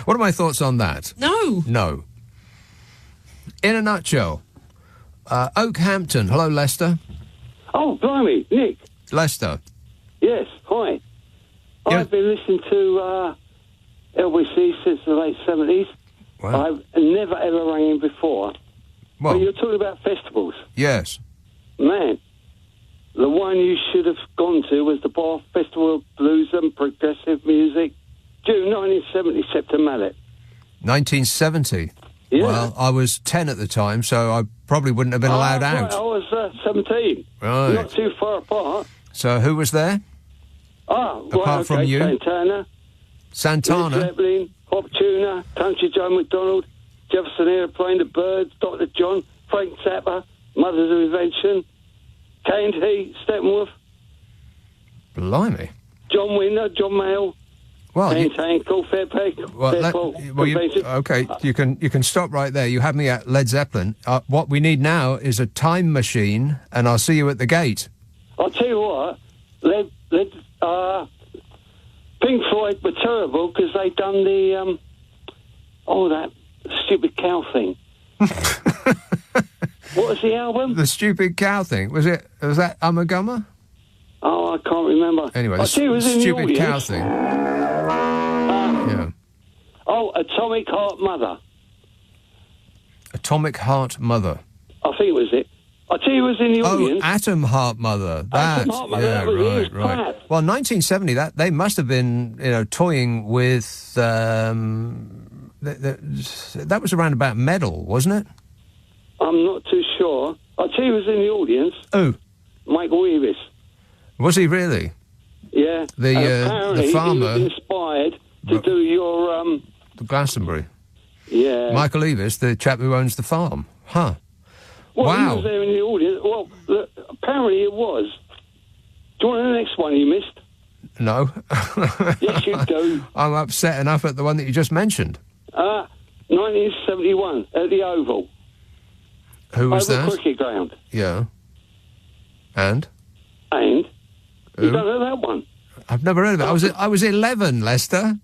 What are my thoughts on that? No. In a nutshell, Oakhampton. Hello, Lester. Oh, blimey, Nick. Lester. Yes, hi. Yeah. I've been listening to LBC since the late 70s. Wow. I've never ever rang in before. Well, but you're talking about festivals. Yes. Man, the one you should have gone to was the Bath Festival of Blues and Progressive Music, June 1970, September Mallet. 1970? Yeah. Well, I was 10 at the time, so I probably wouldn't have been allowed right, out. I was 17. Right. Not too far apart. So who was there? Apart from you? Santana? Led Zeppelin, Hop Tuner, Country Joe McDonald, Jefferson Airplane, The Birds, Dr. John, Frank Zappa, Mothers of Invention, K&T, Steppenwolf. Blimey. John Winter, John Mayall, Ankle, Fairpeg, okay, you can stop right there. You had me at Led Zeppelin. What we need now is a time machine, and I'll see you at the gate. I'll tell you what, Pink Floyd were terrible because they done the, that stupid cow thing. What was the album? The stupid cow thing. Was that Ummagumma? Oh, I can't remember. Anyway, the stupid cow thing. Yeah. Oh, Atomic Heart Mother. Atomic Heart Mother. I think it was it. I tell you who was in the audience. Oh, Atom Heart Mother. Atom Heart Mother. Yeah, right. Well, 1970, they must have been, toying with... that was around about metal, wasn't it? I'm not too sure. I'll tell you who was in the audience. Who? Michael Eavis. Was he really? Yeah. The farmer... he was inspired to do your... The Glastonbury. Yeah. Michael Eavis, the chap who owns the farm. Huh. Well, wow. He was there in the audience. Well, look, apparently it was. Do you want the next one you missed? No. Yes, you do. I'm upset enough at the one that you just mentioned. 1971, at the Oval. Who was that? Over cricket ground. Yeah. And? You don't know that one? I've never heard of it. I was 11, Lester.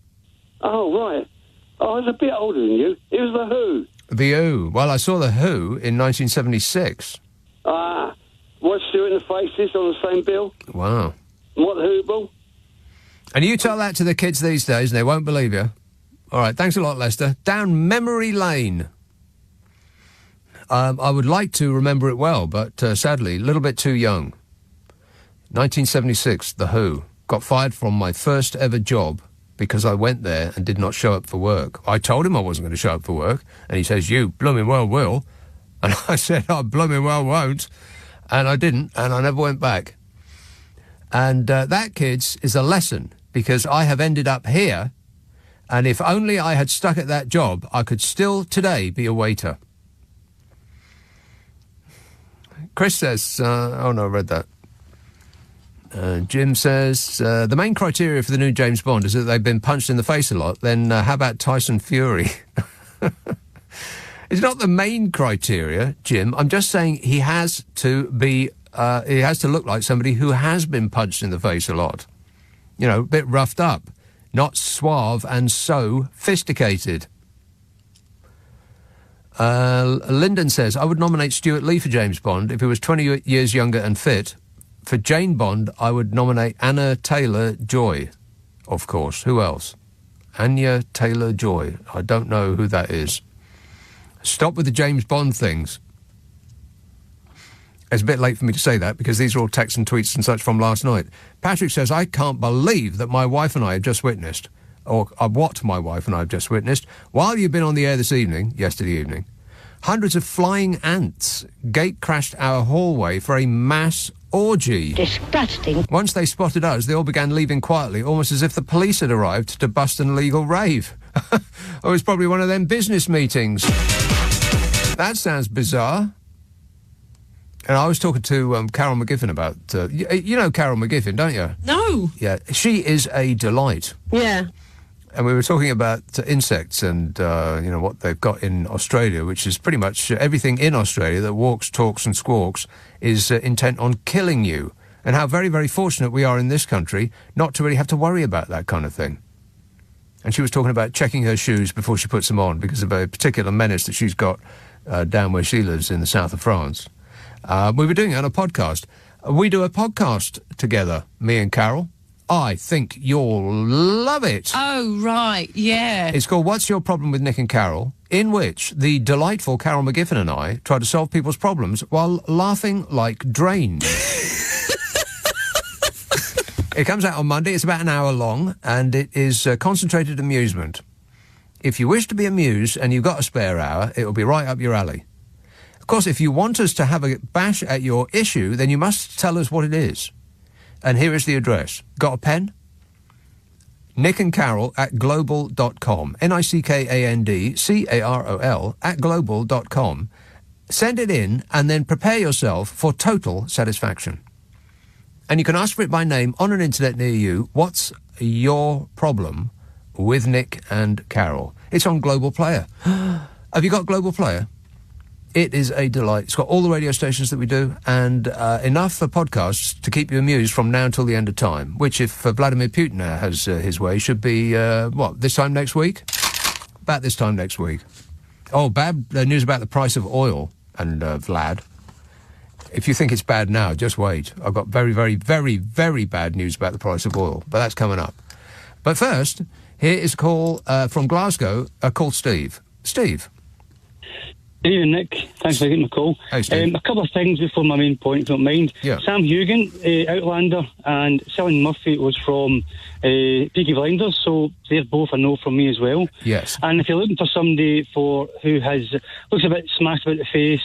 Oh, right. I was a bit older than you. It was The Who. The Who. Well, I saw The Who in 1976. Rod Stewart and the Faces on the same bill. Wow. What the Who bill? And you tell that to the kids these days and they won't believe you. All right, thanks a lot, Lester. Down memory lane. I would like to remember it well, but sadly, a little bit too young. 1976, The Who. Got fired from my first ever job because I went there and did not show up for work. I told him I wasn't going to show up for work, and he says, you blooming well will. And I said, I blooming well won't. And I didn't, and I never went back. And that, kids, is a lesson, because I have ended up here, and if only I had stuck at that job, I could still today be a waiter. Chris says, oh no, I read that. Jim says, the main criteria for the new James Bond is that they've been punched in the face a lot. Then how about Tyson Fury? It's not the main criteria, Jim. I'm just saying he has to be, he has to look like somebody who has been punched in the face a lot. You know, a bit roughed up, not suave and so sophisticated. Lyndon says, I would nominate Stuart Lee for James Bond if he was 20 years younger and fit. For Jane Bond, I would nominate Anna Taylor-Joy, of course. Who else? Anya Taylor-Joy. I don't know who that is. Stop with the James Bond things. It's a bit late for me to say that because these are all texts and tweets and such from last night. Patrick says, I can't believe that my wife and I have just witnessed, or what my wife and I have just witnessed, while you've been on the air this evening, yesterday evening, Hundreds of flying ants gate-crashed our hallway for a mass orgy. Disgusting. Once they spotted us, they all began leaving quietly, almost as if the police had arrived to bust an illegal rave. It was probably one of them business meetings. That sounds bizarre. And I was talking to Carol McGiffin about... you know Carol McGiffin, don't you? No. Yeah, she is a delight. Yeah. And we were talking about insects and, what they've got in Australia, which is pretty much everything in Australia that walks, talks and squawks is intent on killing you. And how very, very fortunate we are in this country not to really have to worry about that kind of thing. And she was talking about checking her shoes before she puts them on because of a particular menace that she's got down where she lives in the south of France. We were doing it on a podcast. We do a podcast together, me and Carol. I think you'll love it. Oh, right, yeah. It's called What's Your Problem with Nick and Carol, in which the delightful Carol McGiffin and I try to solve people's problems while laughing like drains. It comes out on Monday. It's about an hour long, and it is concentrated amusement. If you wish to be amused and you've got a spare hour, it will be right up your alley. Of course, if you want us to have a bash at your issue, then you must tell us what it is. And here is the address. Got a pen? Nick and Carol at global.com. NICKANDCAROL at global.com. Send it in and then prepare yourself for total satisfaction. And you can ask for it by name on an internet near you. What's your problem with Nick and Carol? It's on Global Player. Have you got Global Player? It is a delight. It's got all the radio stations that we do and enough for podcasts to keep you amused from now until the end of time, which, if Vladimir Putin has his way, should be, this time next week? About this time next week. Oh, bad news about the price of oil and Vlad. If you think it's bad now, just wait. I've got very, very, very, very bad news about the price of oil, but that's coming up. But first, here is a call from Glasgow, called Steve. Steve. Hey, Nick. Thanks for getting the call. Hey, Steve. A couple of things before my main point, if you don't mind. Yeah. Sam Hugan, Outlander, and Cillian Murphy was from Peaky Blinders, so they're both a no from me as well. Yes. And if you're looking for somebody who looks a bit smashed about the face,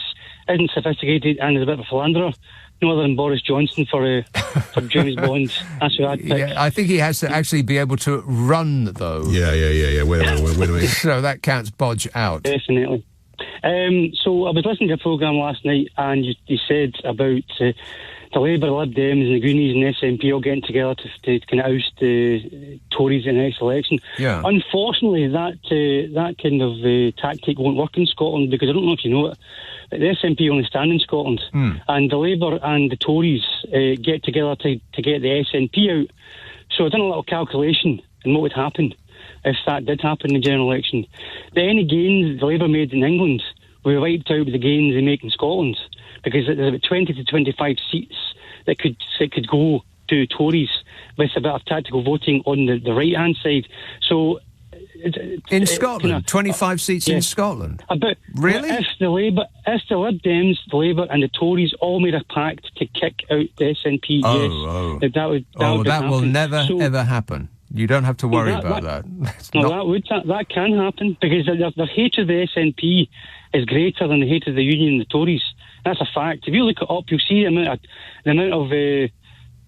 isn't sophisticated, and is a bit of a philanderer, no other than Boris Johnson for James Bond. That's who I'd pick. Yeah, I think he has to actually be able to run, though. Yeah. Wait a minute. So that counts Bodge out. Definitely. So I was listening to a programme last night, and you said about the Labour, Lib Dems and the Greenies and SNP all getting together to kind of oust the Tories in the next election. Yeah. Unfortunately, that kind of tactic won't work in Scotland, because I don't know if you know it, but the SNP only stand in Scotland, and the Labour and the Tories get together to get the SNP out. So I've done a little calculation on what would happen if that did happen in the general election. Any gains the Labour made in England were wiped out with the gains they make in Scotland, because there's about 20 to 25 seats that could go to Tories with a bit of tactical voting on the right-hand side. So in Scotland, 25 seats in Scotland. Really? If the Lib Dems, the Labour and the Tories all made a pact to kick out the SNP, that will never ever happen. You don't have to worry about that. That can happen, because their hatred of the SNP is greater than the hatred of the Union and the Tories. That's a fact. If you look it up, you'll see the amount of the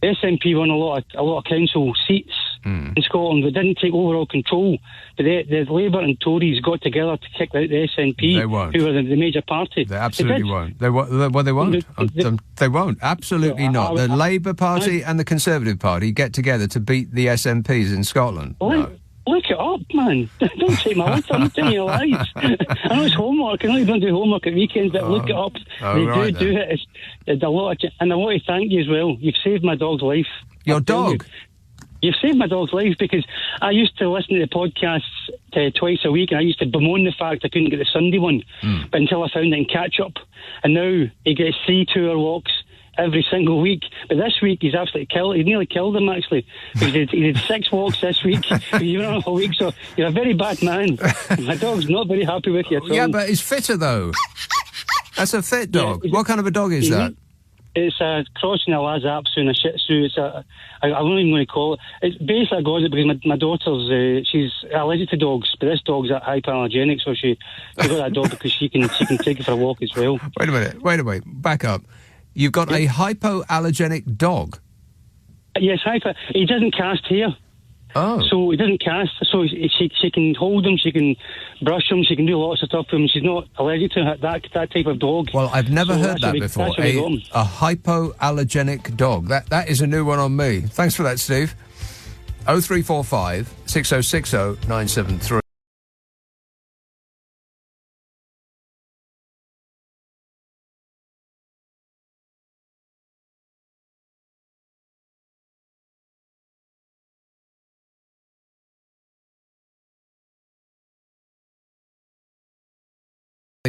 SNP won a lot of council seats in Scotland, but didn't take overall control. But the Labour and Tories got together to kick out the SNP, they won't. who were the major party. They absolutely won't. They won't. They won't. Absolutely not. The Labour Party and the Conservative Party get together to beat the SNPs in Scotland. Look it up, man. Don't take my word. I'm not telling you lies. I know it's homework. I know you don't do homework at weekends, but look it up. They do it. It's a lot. And I want to thank you as well. You've saved my dog's life. Your dog? You've saved my dog's life, because I used to listen to the podcasts twice a week, and I used to bemoan the fact I couldn't get the Sunday one, but until I found it in Catch Up. And now he gets 3 2-hour walks every single week. But this week he's absolutely killed. He nearly killed him, actually. He did 6 walks this week. You've been on a week, so you're a very bad man. My dog's not very happy with you at all. Yeah, but he's fitter though. That's a fit dog. What kind of a dog is that? It's a crossing a Lhasa Apso and a Shih Tzu. I'm not even going to call it. It's basically I got it because my daughter's she's allergic to dogs, but this dog's hypoallergenic, so she got that dog because she can take it for a walk as well. Wait a minute. Back up. You've got a hypoallergenic dog. Yes, he doesn't cast hair. Oh. So he doesn't cast, so she can hold him, she can brush him, she can do lots of stuff to him. She's not allergic to that type of dog. Well, I've never heard that before. A hypoallergenic dog. That is a new one on me. Thanks for that, Steve. 0345 6060 973.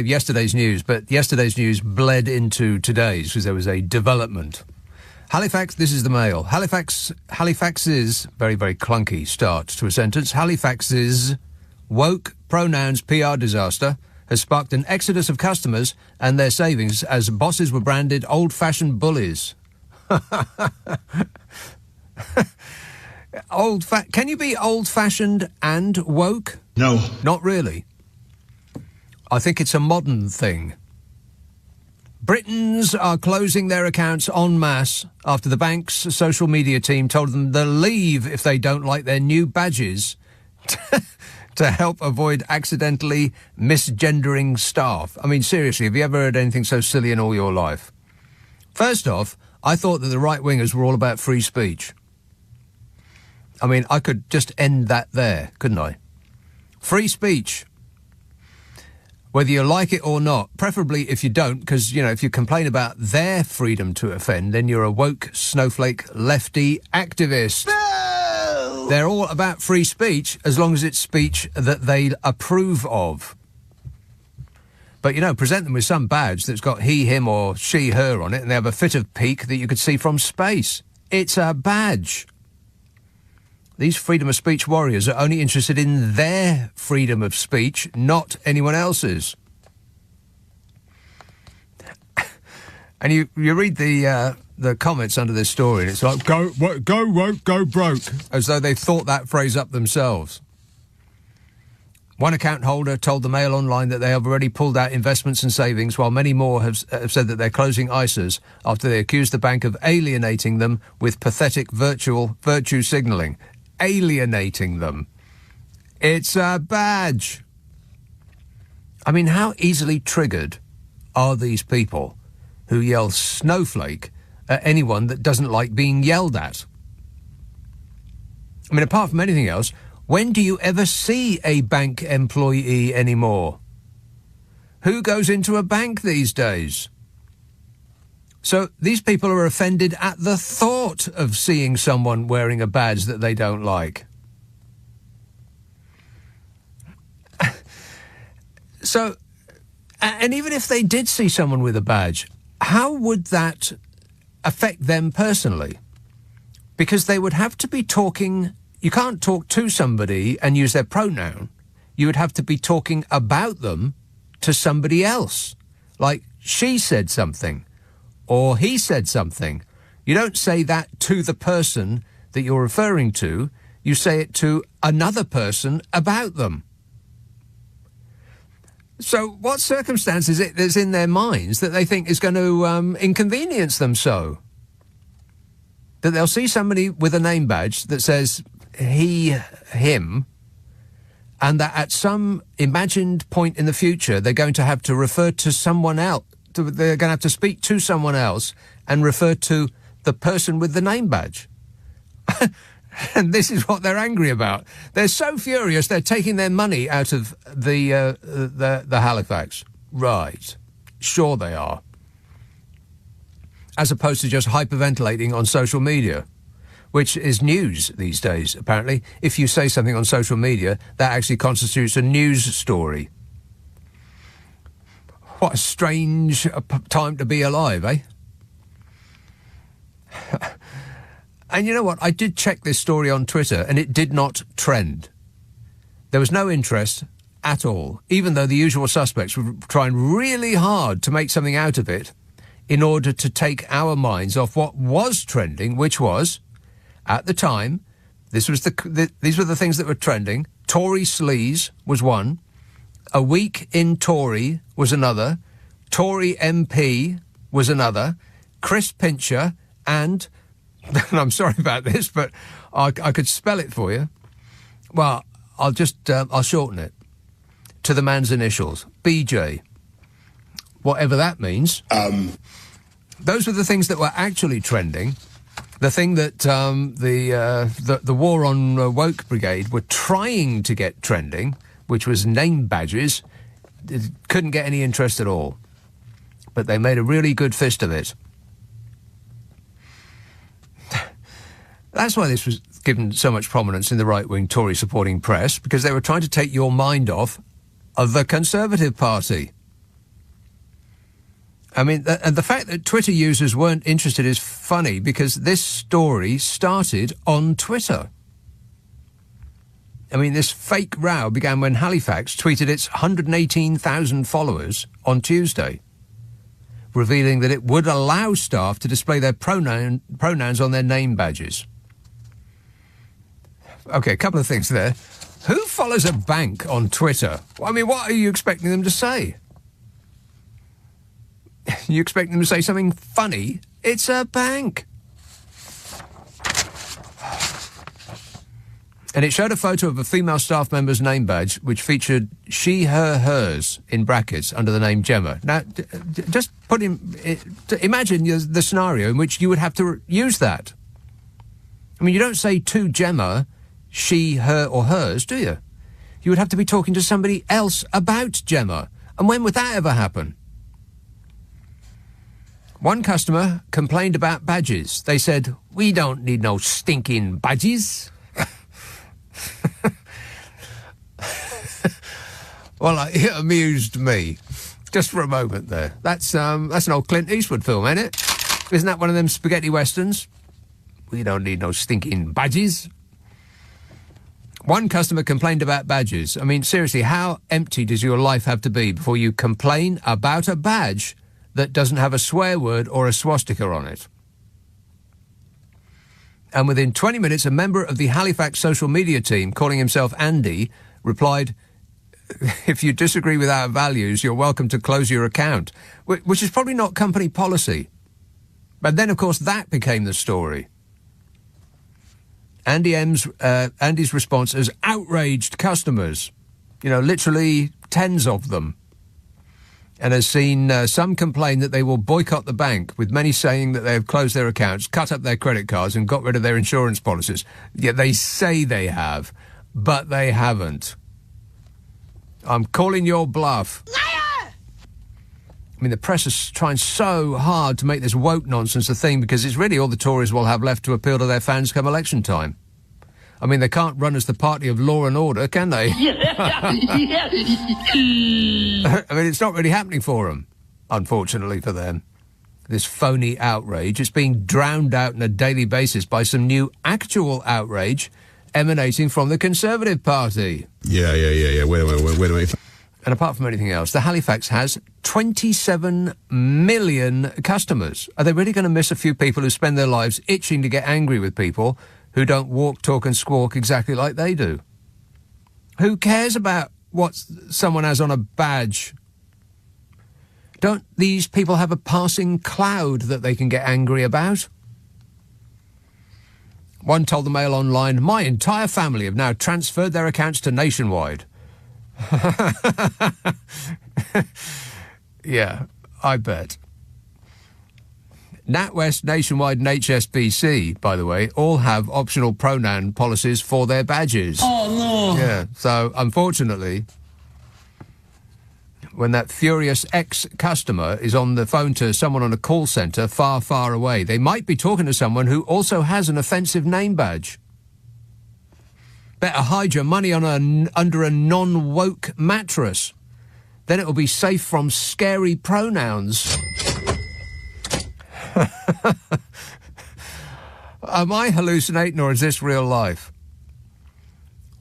Yesterday's news, but yesterday's news bled into today's because there was a development. Halifax, this is the Mail. Halifax's very, very clunky start to a sentence. Halifax's woke pronouns PR disaster has sparked an exodus of customers and their savings as bosses were branded old-fashioned bullies. Can you be old-fashioned and woke? No. Not really. I think it's a modern thing. Britons are closing their accounts en masse after the bank's social media team told them they'll leave if they don't like their new badges to help avoid accidentally misgendering staff. I mean, seriously, have you ever heard anything so silly in all your life? First off, I thought that the right-wingers were all about free speech. I mean, I could just end that there, couldn't I? Free speech. Whether you like it or not, preferably if you don't, because, you know, if you complain about their freedom to offend, then you're a woke, snowflake, lefty activist. No! They're all about free speech as long as it's speech that they approve of. But, you know, present them with some badge that's got he, him or she, her on it, and they have a fit of pique that you could see from space. It's a badge. These freedom of speech warriors are only interested in their freedom of speech, not anyone else's. And you read the comments under this story, and it's like, go woke, go broke, as though they've thought that phrase up themselves. One account holder told the Mail Online that they have already pulled out investments and savings, while many more have said that they're closing ISAs after they accused the bank of alienating them with pathetic virtue signalling. Alienating them. It's a badge. I mean, how easily triggered are these people who yell snowflake at anyone that doesn't like being yelled at? I mean, apart from anything else, when do you ever see a bank employee anymore? Who goes into a bank these days? So these people are offended at the thought of seeing someone wearing a badge that they don't like. So, and even if they did see someone with a badge, how would that affect them personally? Because they would have to be talking. You can't talk to somebody and use their pronoun. You would have to be talking about them to somebody else. Like, she said something. Or he said something. You don't say that to the person that you're referring to. You say it to another person about them. So what circumstance is it that's in their minds that they think is going to inconvenience them so? That they'll see somebody with a name badge that says he, him, and that at some imagined point in the future they're going to have to refer to someone else. They're going to have to speak to someone else and refer to the person with the name badge. And this is what they're angry about. They're so furious they're taking their money out of the Halifax. Right. Sure they are. As opposed to just hyperventilating on social media, which is news these days, apparently. If you say something on social media, that actually constitutes a news story. What a strange time to be alive, eh? And you know what? I did check this story on Twitter, and it did not trend. There was no interest at all, even though the usual suspects were trying really hard to make something out of it. in order to take our minds off what was trending, which was, at the time, these were the things that were trending. Tory sleaze was one. A week in Tory was another. Tory MP was another. Chris Pincher and I'm sorry about this, but I could spell it for you. Well, I'll shorten it to the man's initials, BJ. Whatever that means. Those were the things that were actually trending. The thing that the War on Woke Brigade were trying to get trending, which was name badges, couldn't get any interest at all. But they made a really good fist of it. That's why this was given so much prominence in the right-wing Tory supporting press, because they were trying to take your mind off of the Conservative Party. I mean, and the fact that Twitter users weren't interested is funny, because this story started on Twitter. I mean, this fake row began when Halifax tweeted its 118,000 followers on Tuesday, revealing that it would allow staff to display their pronouns on their name badges. OK, a couple of things there. Who follows a bank on Twitter? I mean, what are you expecting them to say? You expect them to say something funny? It's a bank. And it showed a photo of a female staff member's name badge, which featured she, her, hers in brackets under the name Gemma. Now, just imagine the scenario in which you would have to use that. I mean, you don't say to Gemma, she, her, or hers, do you? You would have to be talking to somebody else about Gemma. And when would that ever happen? One customer complained about badges. They said, "We don't need no stinking badges." Well, it amused me. Just for a moment there. That's an old Clint Eastwood film, ain't it? Isn't that one of them spaghetti westerns? We don't need no stinking badges. One customer complained about badges. I mean, seriously, how empty does your life have to be before you complain about a badge that doesn't have a swear word or a swastika on it? And within 20 minutes, a member of the Halifax social media team, calling himself Andy, replied, "If you disagree with our values, you're welcome to close your account," which is probably not company policy. But then, of course, that became the story. Andy's response has outraged customers, literally tens of them, and has seen some complain that they will boycott the bank, with many saying that they have closed their accounts, cut up their credit cards and got rid of their insurance policies. Yet they say they have, but they haven't. I'm calling your bluff. Liar! I mean, the press is trying so hard to make this woke nonsense a thing, because it's really all the Tories will have left to appeal to their fans come election time. I mean, they can't run as the party of law and order, can they? I mean, it's not really happening for them, unfortunately for them. This phony outrage, it's being drowned out on a daily basis by some new actual outrage emanating from the Conservative Party. Yeah. Wait a minute. And apart from anything else, the Halifax has 27 million customers. Are they really going to miss a few people who spend their lives itching to get angry with people who don't walk, talk and squawk exactly like they do? Who cares about what someone has on a badge? Don't these people have a passing cloud that they can get angry about? One told the Mail Online, "My entire family have now transferred their accounts to Nationwide." Yeah, I bet. NatWest, Nationwide and HSBC, by the way, all have optional pronoun policies for their badges. Oh, no. Yeah, so unfortunately, when that furious ex-customer is on the phone to someone on a call centre far, far away, they might be talking to someone who also has an offensive name badge. Better hide your money under a non-woke mattress. Then it will be safe from scary pronouns. Am I hallucinating, or is this real life?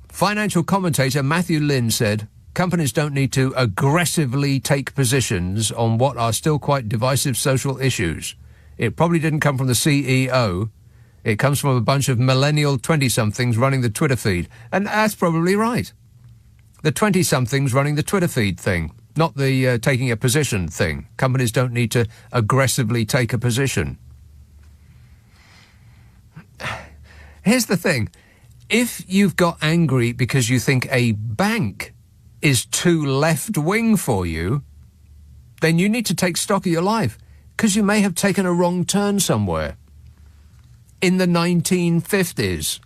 Financial commentator Matthew Lynn said, companies don't need to aggressively take positions on what are still quite divisive social issues. It probably didn't come from the CEO. It comes from a bunch of millennial 20-somethings running the Twitter feed. And that's probably right. The 20-somethings running the Twitter feed thing, not the taking a position thing. Companies don't need to aggressively take a position. Here's the thing. If you've got angry because you think a bank is too left-wing for you, then you need to take stock of your life, because you may have taken a wrong turn somewhere. In the 1950s.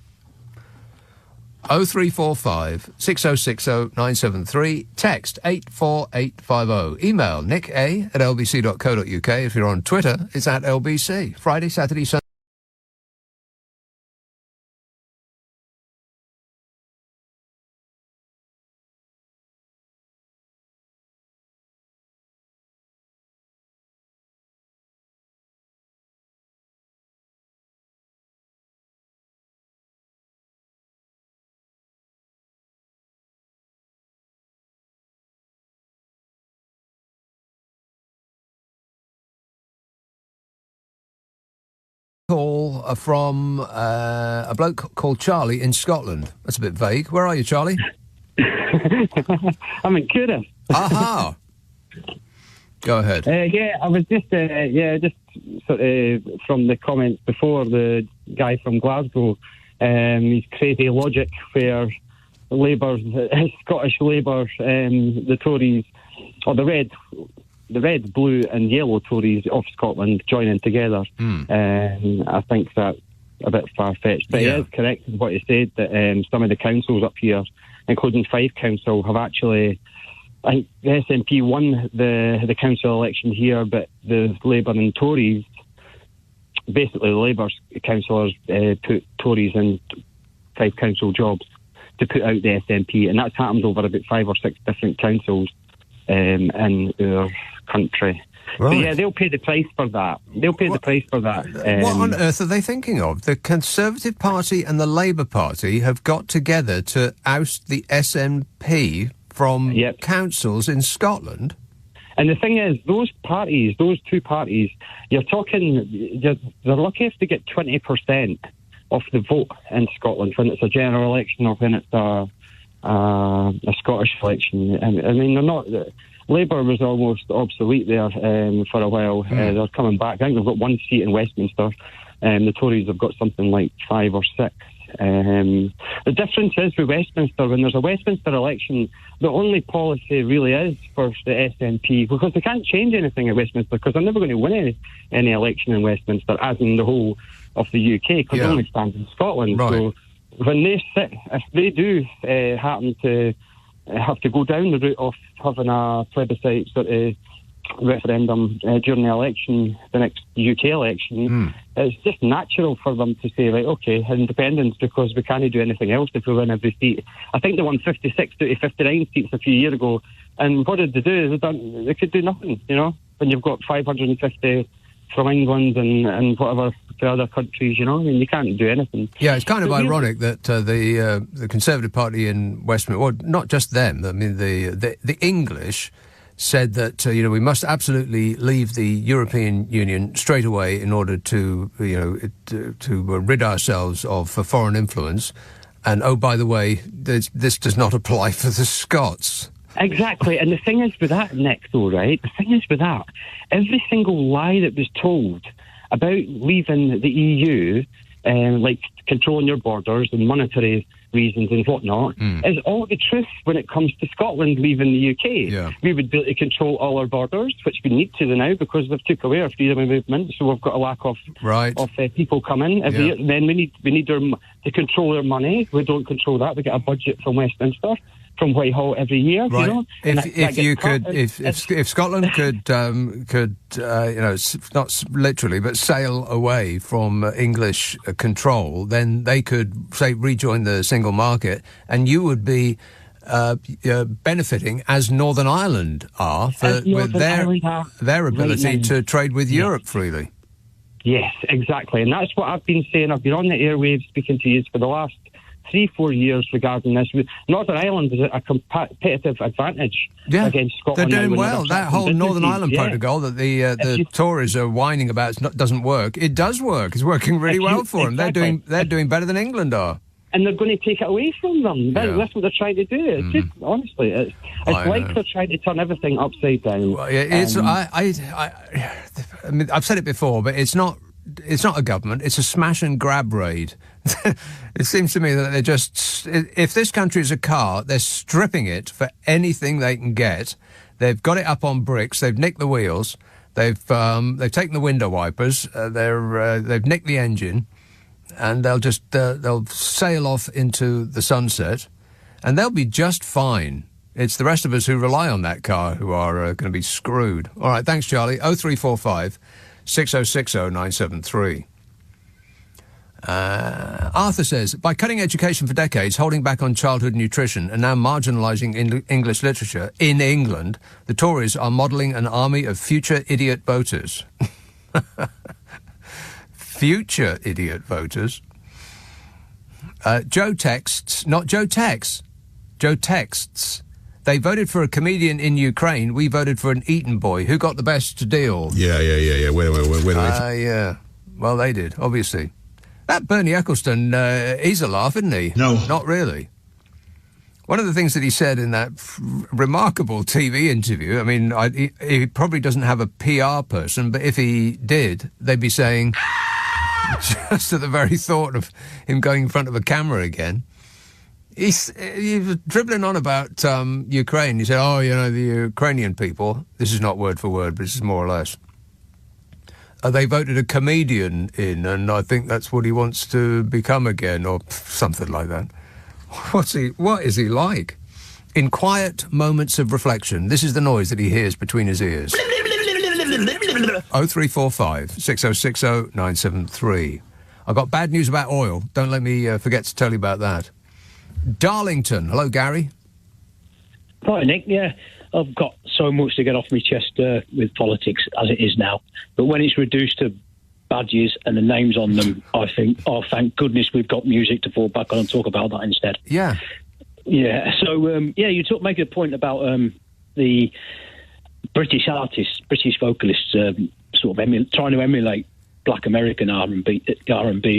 0345 6060 973. Text 84850. Email nick@lbc.co.uk. If you're on Twitter, it's at LBC. Friday, Saturday, Sunday. Call from a bloke called Charlie in Scotland. That's a bit vague. Where are you, Charlie? I'm in Cura. Aha! Go ahead. Yeah, I was just sort of from the comments before, the guy from Glasgow, his crazy logic where Labour, Scottish Labour, the Tories, or the red, blue and yellow Tories of Scotland joining together. I think that's a bit far-fetched. But it is correct in what he said, that some of the councils up here, including Fife Council, have actually... I think the SNP won the council election here, but the Labour and Tories... Basically, the Labour councillors put Tories in Fife Council jobs to put out the SNP, and that's happened over about 5 or 6 different councils in our country. Right. So, yeah, they'll pay the price for that. What on earth are they thinking of? The Conservative Party and the Labour Party have got together to oust the SNP from councils in Scotland? And the thing is, those two parties, they're lucky if they get 20% of the vote in Scotland when it's a general election or when it's a Scottish election. I mean, they're not... Labour was almost obsolete there for a while. They're coming back. I think they've got 1 seat in Westminster. The Tories have got something like 5 or 6. The difference is with Westminster, when there's a Westminster election, the only policy really is for the SNP, because they can't change anything at Westminster, because they're never going to win any election in Westminster, as in the whole of the UK, because it only stands in Scotland. Right. So when they sit, if they do happen to have to go down the route of having a plebiscite sort of referendum during the election, the next UK election, it's just natural for them to say, right, okay, independence, because we can't do anything else if we win every seat. I think they won 56 out of 59 seats a few years ago, and what did they do? They could do nothing, you know, when you've got 550 from England and whatever to other countries, you know. I mean, you can't do anything. Yeah, it's kind of ironic that the Conservative Party in Westminster, well, not just them, I mean, the English said that, we must absolutely leave the European Union straight away in order to rid ourselves of foreign influence. And, oh, by the way, this does not apply for the Scots. Exactly. And the thing is with that, Nick, though, right? The thing is with that, every single lie that was told about leaving the EU, like controlling your borders and monetary reasons and whatnot, is all the truth when it comes to Scotland leaving the UK. Yeah. We would be able to control all our borders, which we need to now because they've took away our freedom of movement, so we've got a lack of people coming every year. Then we need to control their money. We don't control that. We get a budget from Westminster, from Whitehall every year. Right. You know? If Scotland could not literally, but sail away from English control, then they could, say, rejoin the single market, and you would be benefiting, as Northern Ireland are, with their ability to trade with Europe freely. Yes, exactly. And that's what I've been saying. I've been on the airwaves speaking to you for the last 3-4 years regarding this. Northern Ireland is a competitive advantage against Scotland. They're doing now well. That whole Northern Ireland protocol that the Tories are whining about doesn't work. It does work. It's working really well for them. They're doing better than England are. And they're going to take it away from them. That's what they're trying to do. It's just, honestly, it's like they're trying to turn everything upside down. Well, it's, I mean, I've said it before, but it's not a government. It's a smash and grab raid. It seems to me that they're just... If this country is a car, they're stripping it for anything they can get. They've got it up on bricks. They've nicked the wheels. They've taken the window wipers. They've nicked the engine. And they'll just they'll sail off into the sunset, and they'll be just fine. It's the rest of us who rely on that car who are going to be screwed. All right, thanks, Charlie. 0345 6060 973. Arthur says, by cutting education for decades, holding back on childhood nutrition, and now marginalising English literature in England, the Tories are modelling an army of future idiot voters. Future idiot voters. Joe texts, not Joe texts. Joe texts. They voted for a comedian in Ukraine. We voted for an Eton boy. Who got the best deal? Yeah. Wait. Yeah. Well, they did, obviously. That Bernie Ecclestone, he's a laugh, isn't he? No. Not really. One of the things that he said in that remarkable TV interview, I mean, he probably doesn't have a PR person, but if he did, they'd be saying... just at the very thought of him going in front of a camera again. He was dribbling on about Ukraine. He said, the Ukrainian people, this is not word for word, but this is more or less, they voted a comedian in, and I think that's what he wants to become again, or something like that. What is he like? In quiet moments of reflection, this is the noise that he hears between his ears. 0345 6060 973. I've got bad news about oil. Don't let me forget to tell you about that. Darlington. Hello, Gary. Hi, Nick. Yeah, I've got so much to get off my chest with politics as it is now. But when it's reduced to badges and the names on them, I think, thank goodness we've got music to fall back on and talk about that instead. Yeah. Yeah. So, you make a point about the British artists, British vocalists, sort of trying to emulate Black American R&B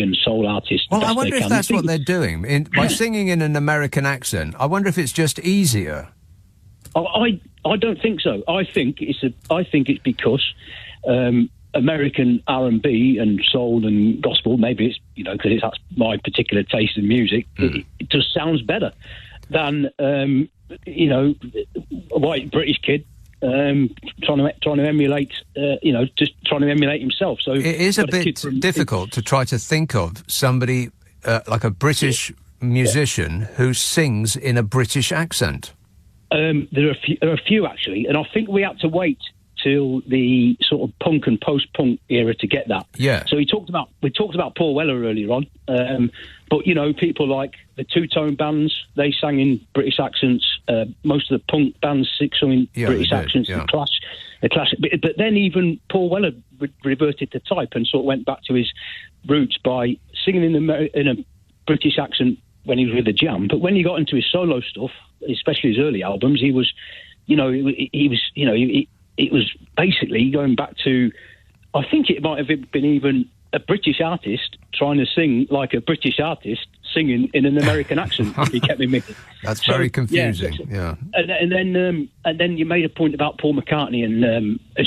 and soul artists. Well, I wonder if that's what they're doing by singing in an American accent. I wonder if it's just easier. I don't think so. I think it's because American R&B and soul and gospel. Maybe it's because that's my particular taste in music. It just sounds better than a white British kid. Trying to emulate, just trying to emulate himself. So it is a bit difficult to try to think of somebody like a British musician who sings in a British accent. There are a few actually, and I think we had to wait till the sort of punk and post-punk era to get that. Yeah. So we talked about Paul Weller earlier on, but people like the two-tone bands, they sang in British accents. Most of the punk bands sung in British accents. Yeah. The Clash. But then even Paul Weller reverted to type and sort of went back to his roots by singing in a British accent when he was with the Jam. But when he got into his solo stuff, especially his early albums, he was, it was basically going back to, I think it might have been even a British artist trying to sing like a British artist singing in an American accent, if you get me mixed. That's very confusing, yeah. And then you made a point about Paul McCartney, and I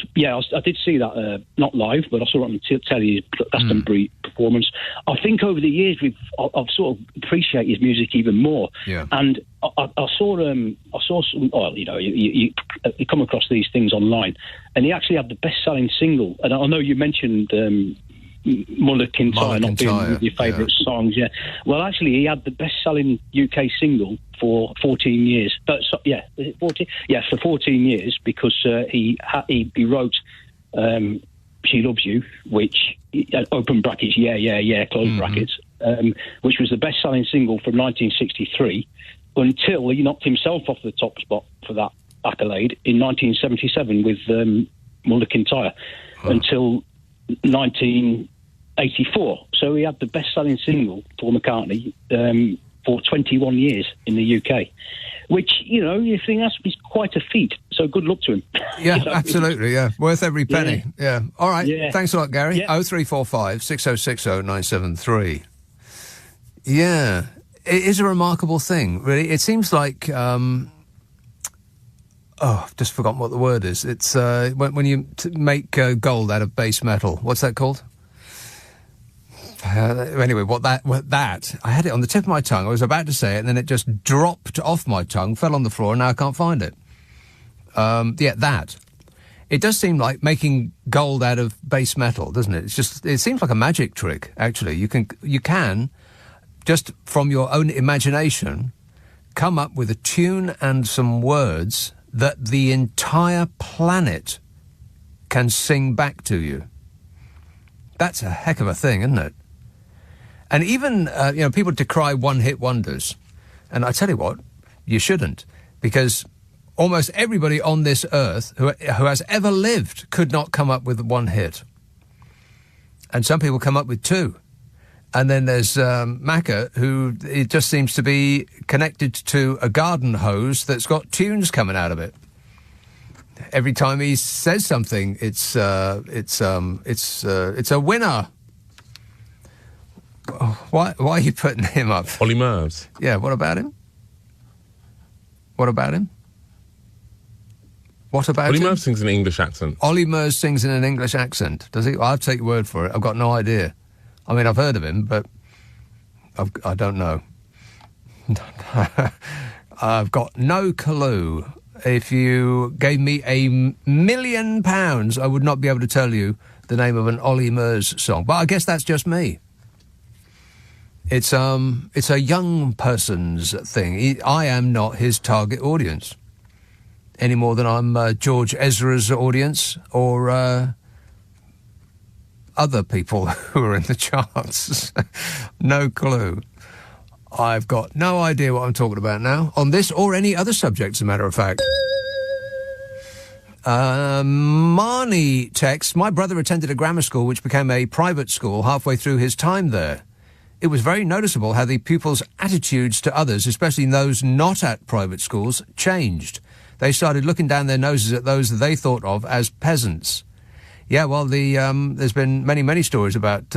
did see that, not live, but I saw it on the telly, Glastonbury performance. I think over the years I've sort of appreciated his music even more. Yeah. And I saw some. Well, you come across these things online, and he actually had the best-selling single. And I know you mentioned Muller Kintyre not being one of your favourite songs. Yeah. Well, actually, he had the best-selling UK single for 14 years. Is it 14? Yeah, for 14 years, because he wrote "She Loves You," which open brackets, close brackets, which was the best-selling single from 1963. Until he knocked himself off the top spot for that accolade in 1977 with Muller Kintyre until 1984. So he had the best-selling single, Paul McCartney, for 21 years in the UK, which, you know, you think that's quite a feat. So good luck to him. Yeah, absolutely, yeah. Worth every penny. Yeah. All right. Yeah. Thanks a lot, Gary. Yeah. 0345 6060 973. Yeah. It is a remarkable thing, really. It seems like... I've just forgotten what the word is. It's when you make gold out of base metal. What's that called? Anyway, what that I had it on the tip of my tongue. I was about to say it, and then it just dropped off my tongue, fell on the floor, and now I can't find it. That. It does seem like making gold out of base metal, doesn't it? It seems like a magic trick. Actually, you can just from your own imagination come up with a tune and some words that the entire planet can sing back to you. That's a heck of a thing, isn't it? And even, people decry one-hit wonders. And I tell you what, you shouldn't. Because almost everybody on this earth who has ever lived could not come up with one hit. And some people come up with two. And then there's Macca, who it just seems to be connected to a garden hose that's got tunes coming out of it. Every time he says something, it's a winner. Why are you putting him up? Ollie Mervs. Yeah, what about him? What about him? What about Ollie him? Mervs sings in an English accent. Ollie Mervs sings in an English accent, does he? Well, I'll take your word for it. I've got no idea. I mean, I've heard of him, but I don't know. I've got no clue. If you gave me £1 million, I would not be able to tell you the name of an Ollie Mervs song. But I guess that's just me. It's a young person's thing. I am not his target audience any more than I'm George Ezra's audience or other people who are in the charts. No clue. I've got no idea what I'm talking about now on this or any other subject, as a matter of fact. Marnie texts, my brother attended a grammar school which became a private school halfway through his time there. It was very noticeable how the pupils' attitudes to others, especially those not at private schools, changed. They started looking down their noses at those that they thought of as peasants. Yeah, well, there's been many stories about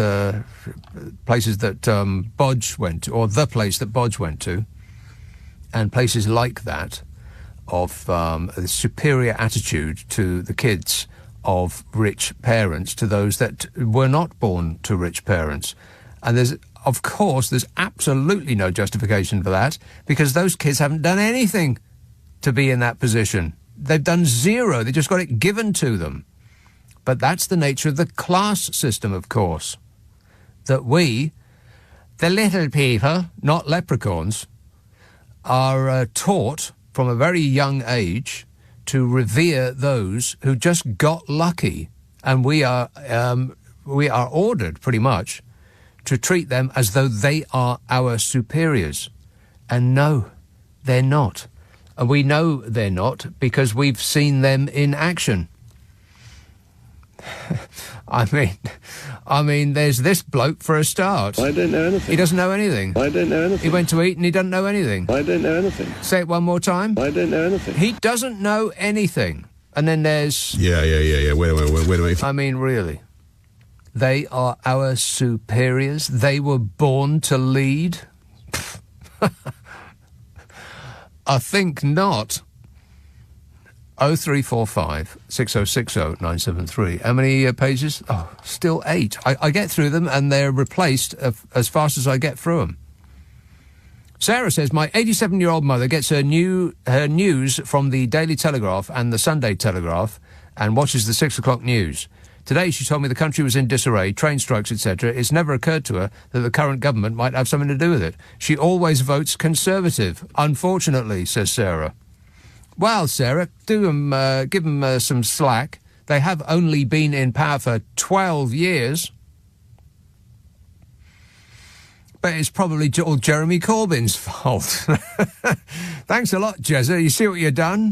places that Bodge went to, or the place that Bodge went to, and places like that, of a superior attitude to the kids of rich parents to those that were not born to rich parents. And there's absolutely no justification for that, because those kids haven't done anything to be in that position. They've done zero. They just got it given to them. But that's the nature of the class system, of course. That we, the little people, not leprechauns, are taught from a very young age to revere those who just got lucky. And we are ordered, pretty much, to treat them as though they are our superiors. And no, they're not. And we know they're not because we've seen them in action. I mean, there's this bloke for a start. I don't know anything. He doesn't know anything. I don't know anything. He went to eat and he doesn't know anything. I don't know anything. Say it one more time. I don't know anything. He doesn't know anything. And then there's... Yeah. Wait. I mean, really. They are our superiors. They were born to lead. I think not. 0345 6060 973. How many pages? Oh, still 8. I get through them and they're replaced as fast as I get through them. Sarah says, my 87-year-old mother gets her news from the Daily Telegraph and the Sunday Telegraph and watches the 6 o'clock news. Today she told me the country was in disarray, train strikes, etc. It's never occurred to her that the current government might have something to do with it. She always votes Conservative, unfortunately, says Sarah. Well, Sarah, give them some slack. They have only been in power for 12 years. But it's probably all Jeremy Corbyn's fault. Thanks a lot, Jezza. You see what you've done?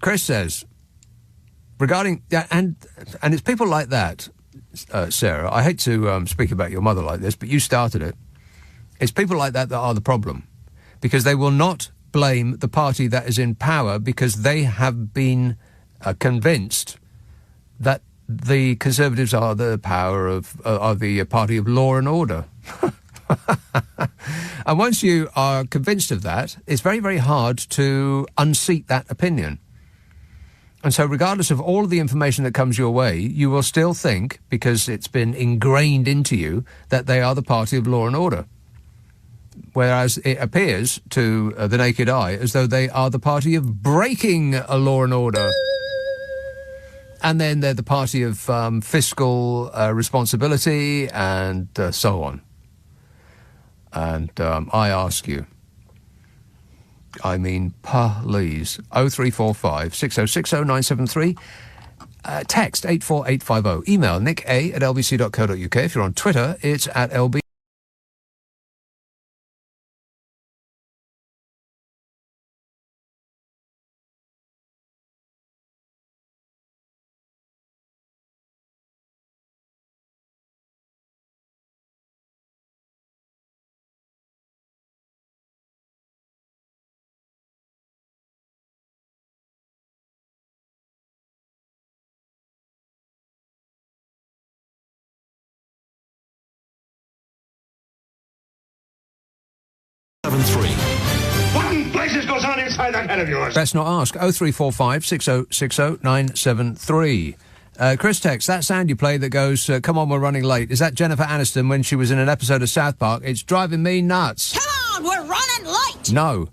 Chris says, regarding... and it's people like that Sarah, I hate to speak about your mother like this, but you started it. It's people like that are the problem, because they will not blame the party that is in power because they have been convinced that the Conservatives are the party of law and order. And once you are convinced of that, it's very, very hard to unseat that opinion. And so regardless of all of the information that comes your way, you will still think, because it's been ingrained into you, that they are the party of law and order. Whereas it appears to the naked eye as though they are the party of breaking a law and order. And then they're the party of fiscal responsibility and so on. And I ask you, I mean, please, 0345 6060 973, text 84850, email nick@lbc.co.uk. If you're on Twitter, it's @lb. What in places goes on inside that head of yours? Best not ask. 0345 6060 973. Chris text, that sound you play that goes, come on, we're running late. Is that Jennifer Aniston when she was in an episode of South Park? It's driving me nuts. Come on, we're running late. No.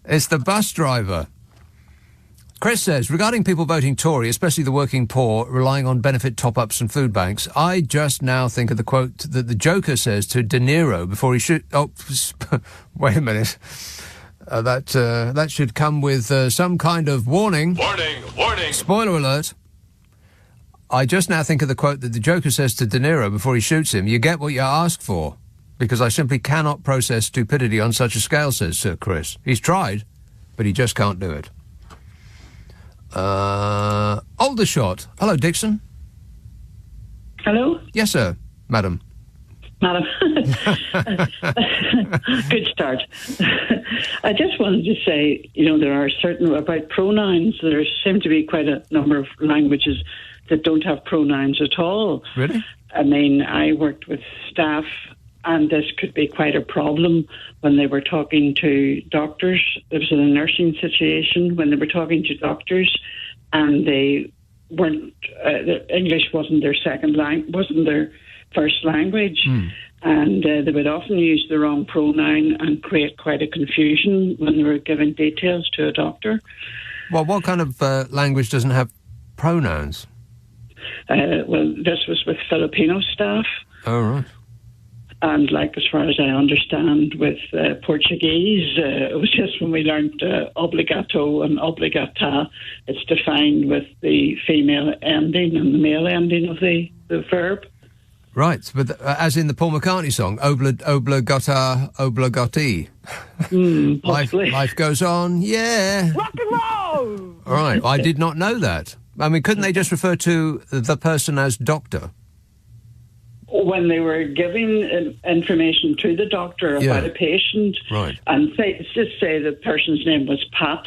It's the bus driver. Chris says, regarding people voting Tory, especially the working poor, relying on benefit top-ups and food banks, I just now think of the quote that the Joker says to De Niro before he shoots... Oh, wait a minute. That should come with some kind of warning. Warning. Spoiler alert. I just now think of the quote that the Joker says to De Niro before he shoots him. You get what you ask for. Because I simply cannot process stupidity on such a scale, says Sir Chris. He's tried, but he just can't do it. Aldershot. Hello, Dixon. Hello? Yes, sir, madam. Madam. Good start. I just wanted to say, there are certain, about pronouns, there seem to be quite a number of languages that don't have pronouns at all. Really? I mean, I worked with staff, and this could be quite a problem when they were talking to doctors. It was in a nursing situation when they were talking to doctors, and they weren't. English wasn't their wasn't their first language, and they would often use the wrong pronoun and create quite a confusion when they were giving details to a doctor. Well, what kind of language doesn't have pronouns? Well, this was with Filipino staff. Oh, right. And as far as I understand, with Portuguese, it was just when we learned obligato and obligata, it's defined with the female ending and the male ending of the verb. Right, but as in the Paul McCartney song, obligata, obligati. Life goes on, yeah. Rock and roll! All right, I did not know that. I mean, couldn't they just refer to the person as doctor? When they were giving information to the doctor about a patient, right, and just say the person's name was Pat,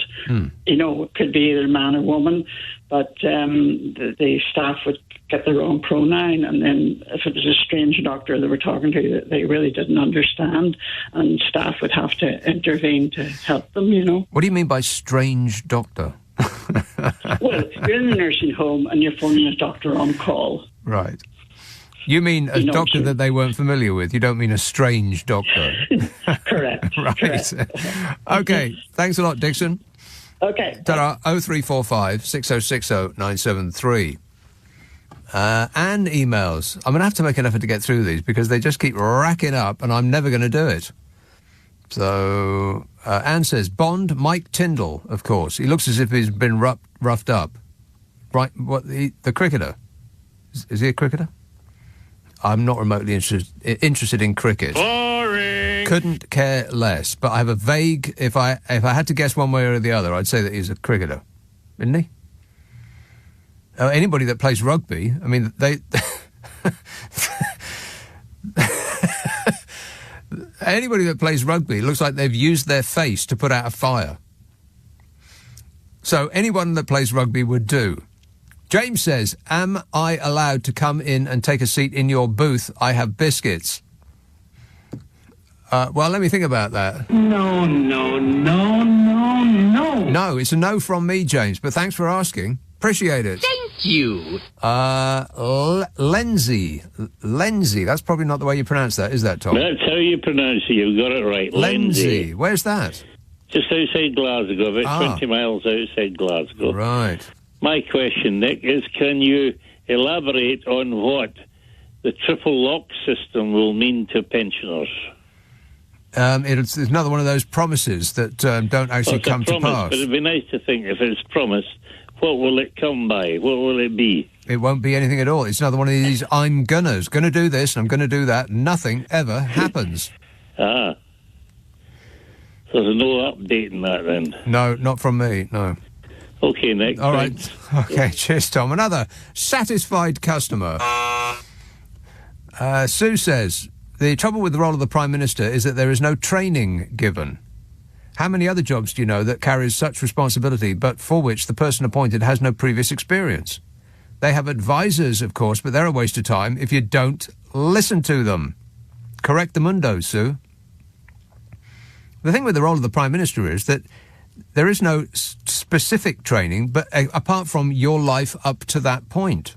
it could be either man or woman, but the staff would get the wrong pronoun, and then if it was a strange doctor they were talking to that they really didn't understand, and staff would have to intervene to help them, What do you mean by strange doctor? Well, you're in a nursing home and you're phoning a doctor on call. Right. You mean a doctor that they weren't familiar with? You don't mean a strange doctor? Correct. Right. Correct. Okay. Thanks a lot, Dixon. Okay. Ta-ra. 0345 6060 973. And emails. I'm going to have to make an effort to get through these because they just keep racking up and I'm never going to do it. So, Anne says, Bond, Mike Tyndall, of course. He looks as if he's been roughed up. Right, the cricketer? Is he a cricketer? I'm not remotely interested in cricket. Boring. Couldn't care less. But I have a vague... If I had to guess one way or the other, I'd say that he's a cricketer. Isn't he? Anybody that plays rugby, I mean, they... Anybody that plays rugby looks like they've used their face to put out a fire. So anyone that plays rugby would do. James says, am I allowed to come in and take a seat in your booth? I have biscuits. Well, let me think about that. No. No, it's a no from me, James, but thanks for asking. Appreciate it. Thank you. Lenzie. That's probably not the way you pronounce that, is that, Tom? That's how you pronounce it. You've got it right. Lenzie. Where's that? Just outside Glasgow, about 20 miles outside Glasgow. Right. My question, Nick, is can you elaborate on what the triple lock system will mean to pensioners? It's another one of those promises that don't actually come to pass. But it'd be nice to think if it's promised, what will it come by? What will it be? It won't be anything at all. It's another one of these I'm gonna do this and I'm gonna do that. Nothing ever happens. So there's no update in that then? No, not from me, no. Okay, Nick. All right. Thanks. Okay, cheers, Tom. Another satisfied customer. Sue says, the trouble with the role of the Prime Minister is that there is no training given. How many other jobs do you know that carries such responsibility, but for which the person appointed has no previous experience? They have advisors, of course, but they're a waste of time if you don't listen to them. Correct the mundo, Sue. The thing with the role of the Prime Minister is that there is no specific training, but apart from your life up to that point.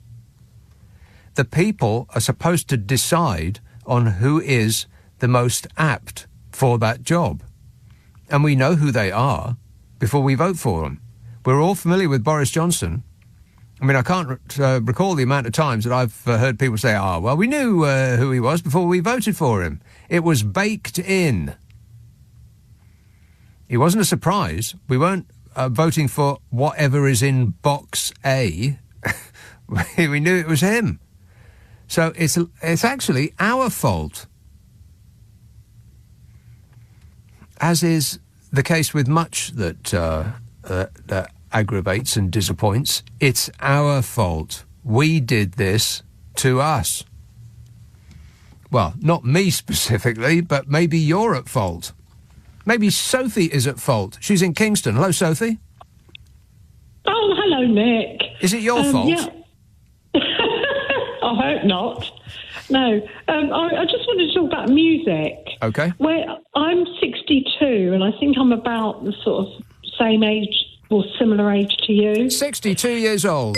The people are supposed to decide on who is the most apt for that job. And we know who they are before we vote for them. We're all familiar with Boris Johnson. I mean, I can't recall the amount of times that I've heard people say, well, we knew who he was before we voted for him. It was baked in. It wasn't a surprise. We weren't voting for whatever is in box A. We knew it was him. So it's actually our fault. As is the case with much that aggravates and disappoints, it's our fault. We did this to us. Well, not me specifically, but maybe you're at fault. Maybe Sophie is at fault. She's in Kingston. Hello, Sophie. Oh, hello, Nick. Is it your fault? Yeah. I hope not. No. I just wanted to talk about music. Okay. Where I'm 62, and I think I'm about the sort of same age or similar age to you. 62 years old.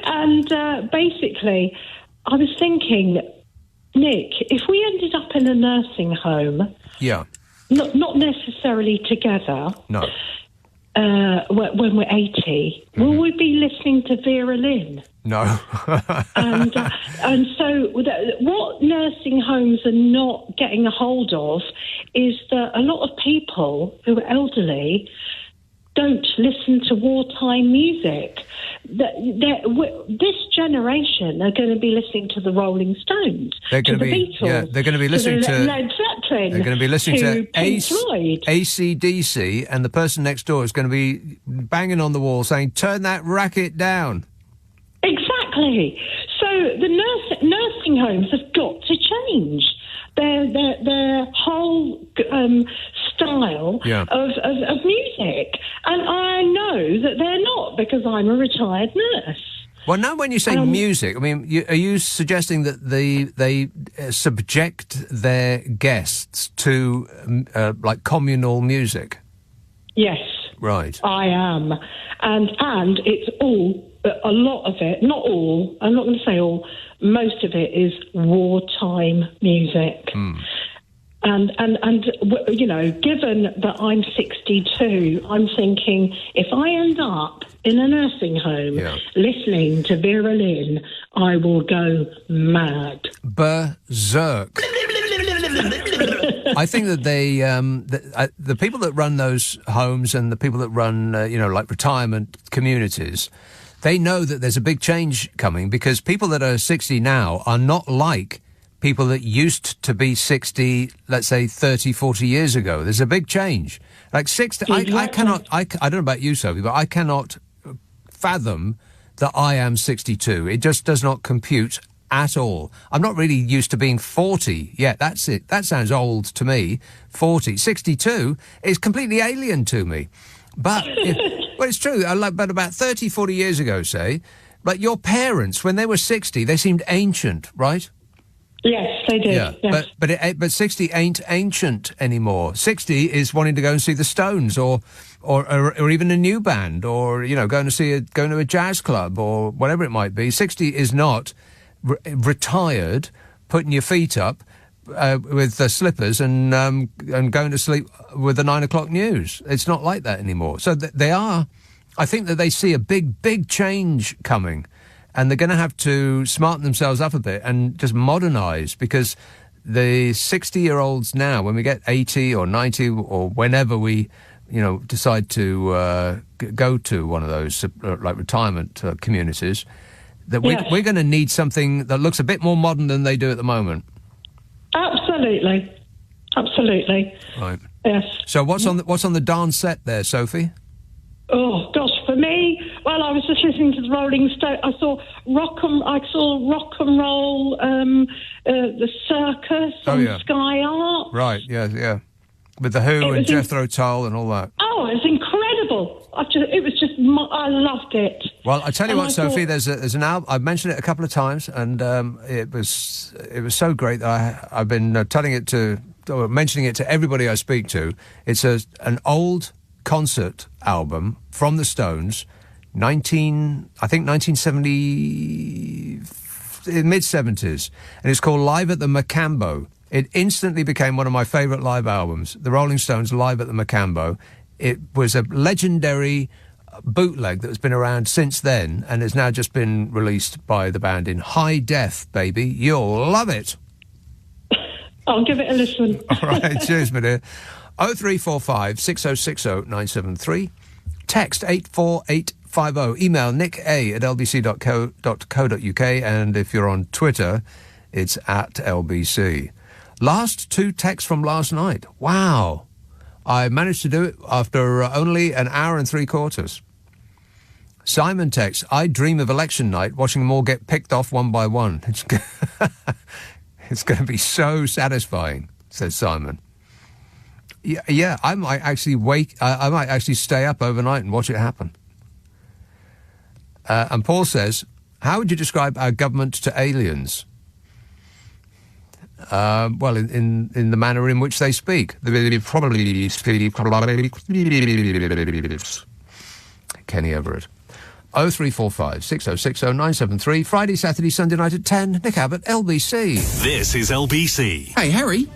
And basically, I was thinking, Nick, if we ended up in a nursing home, yeah, not necessarily together, no, when we're 80, will we be listening to Vera Lynn? No. and so what nursing homes are not getting a hold of is that a lot of people who are elderly don't listen to wartime music. This generation are going to be listening to the Rolling Stones, they're going to to the be, Beatles, yeah, they're going to be listening to Led Zeppelin, they're going to be listening to Pink Floyd. AC/DC, and the person next door is going to be banging on the wall saying, "Turn that racket down." Exactly. So the nursing homes have got to change their whole style of music, and I know that they're not because I'm a retired nurse. Well, now when you say music, I mean, are you suggesting that they subject their guests to like communal music? Yes. Right. I am, and it's all. A lot of it, not all, I'm not going to say all, most of it is wartime music. And you know, given that I'm 62, I'm thinking if I end up in a nursing home listening to Vera Lynn, I will go mad. Berserk. I think that the people that run those homes and the people that run, like retirement communities, they know that there's a big change coming because people that are 60 now are not like people that used to be 60, let's say 30, 40 years ago. There's a big change. Like 60, I don't know about you, Sophie, but I cannot fathom that I am 62. It just does not compute at all. I'm not really used to being 40 yet. That's it. That sounds old to me. 40. 62 is completely alien to me. But, well, it's true. But about 30, 40 years ago, say, but your parents, when they were 60, they seemed ancient, right? Yes, they did. Yeah, yes. but 60 ain't ancient anymore. 60 is wanting to go and see the Stones, or even a new band, or going to a jazz club, or whatever it might be. 60 is not retired, putting your feet up with slippers and going to sleep with the 9 o'clock news. It's not like that anymore. So they are. I think that they see a big change coming. And they're going to have to smarten themselves up a bit and just modernise, because the 60-year-olds now, when we get 80 or 90 or whenever we, decide to go to one of those like retirement communities, that we're going to need something that looks a bit more modern than they do at the moment. Absolutely. Right. Yes. So what's on the dance set there, Sophie? Oh gosh, for me, well, I was just listening to the Rolling Stones. I saw rock and roll, the circus on Sky Art. Right, yeah, with the Who and Jethro Tull and all that. Oh, it was incredible! I loved it. Well, I tell you what, Sophie, there's an album. I've mentioned it a couple of times, and it was so great that I've been mentioning it to everybody I speak to. It's an old concert album from the Stones, 1970, mid-70s, and it's called Live at the Macambo. It instantly became one of my favourite live albums, the Rolling Stones Live at the Macambo. It was a legendary bootleg that has been around since then, and has now just been released by the band in high def, baby. You'll love it. I'll give it a listen. All right, cheers, my dear. 0345 6060 973. Text 84850. Email nicka@lbc.co.uk. And if you're on Twitter, it's @LBC. Last 2 texts from last night. Wow. I managed to do it after only an hour and 3/4. Simon texts, I dream of election night, watching them all get picked off one by one. It's going to be so satisfying, says Simon. Yeah, I might actually I might actually stay up overnight and watch it happen. And Paul says, how would you describe our government to aliens? Well, in the manner in which they speak. They probably speak. Kenny Everett. 0345 6060 973. Friday, Saturday, Sunday night at 10. Nick Abbott, LBC. This is LBC. Hey, Harry.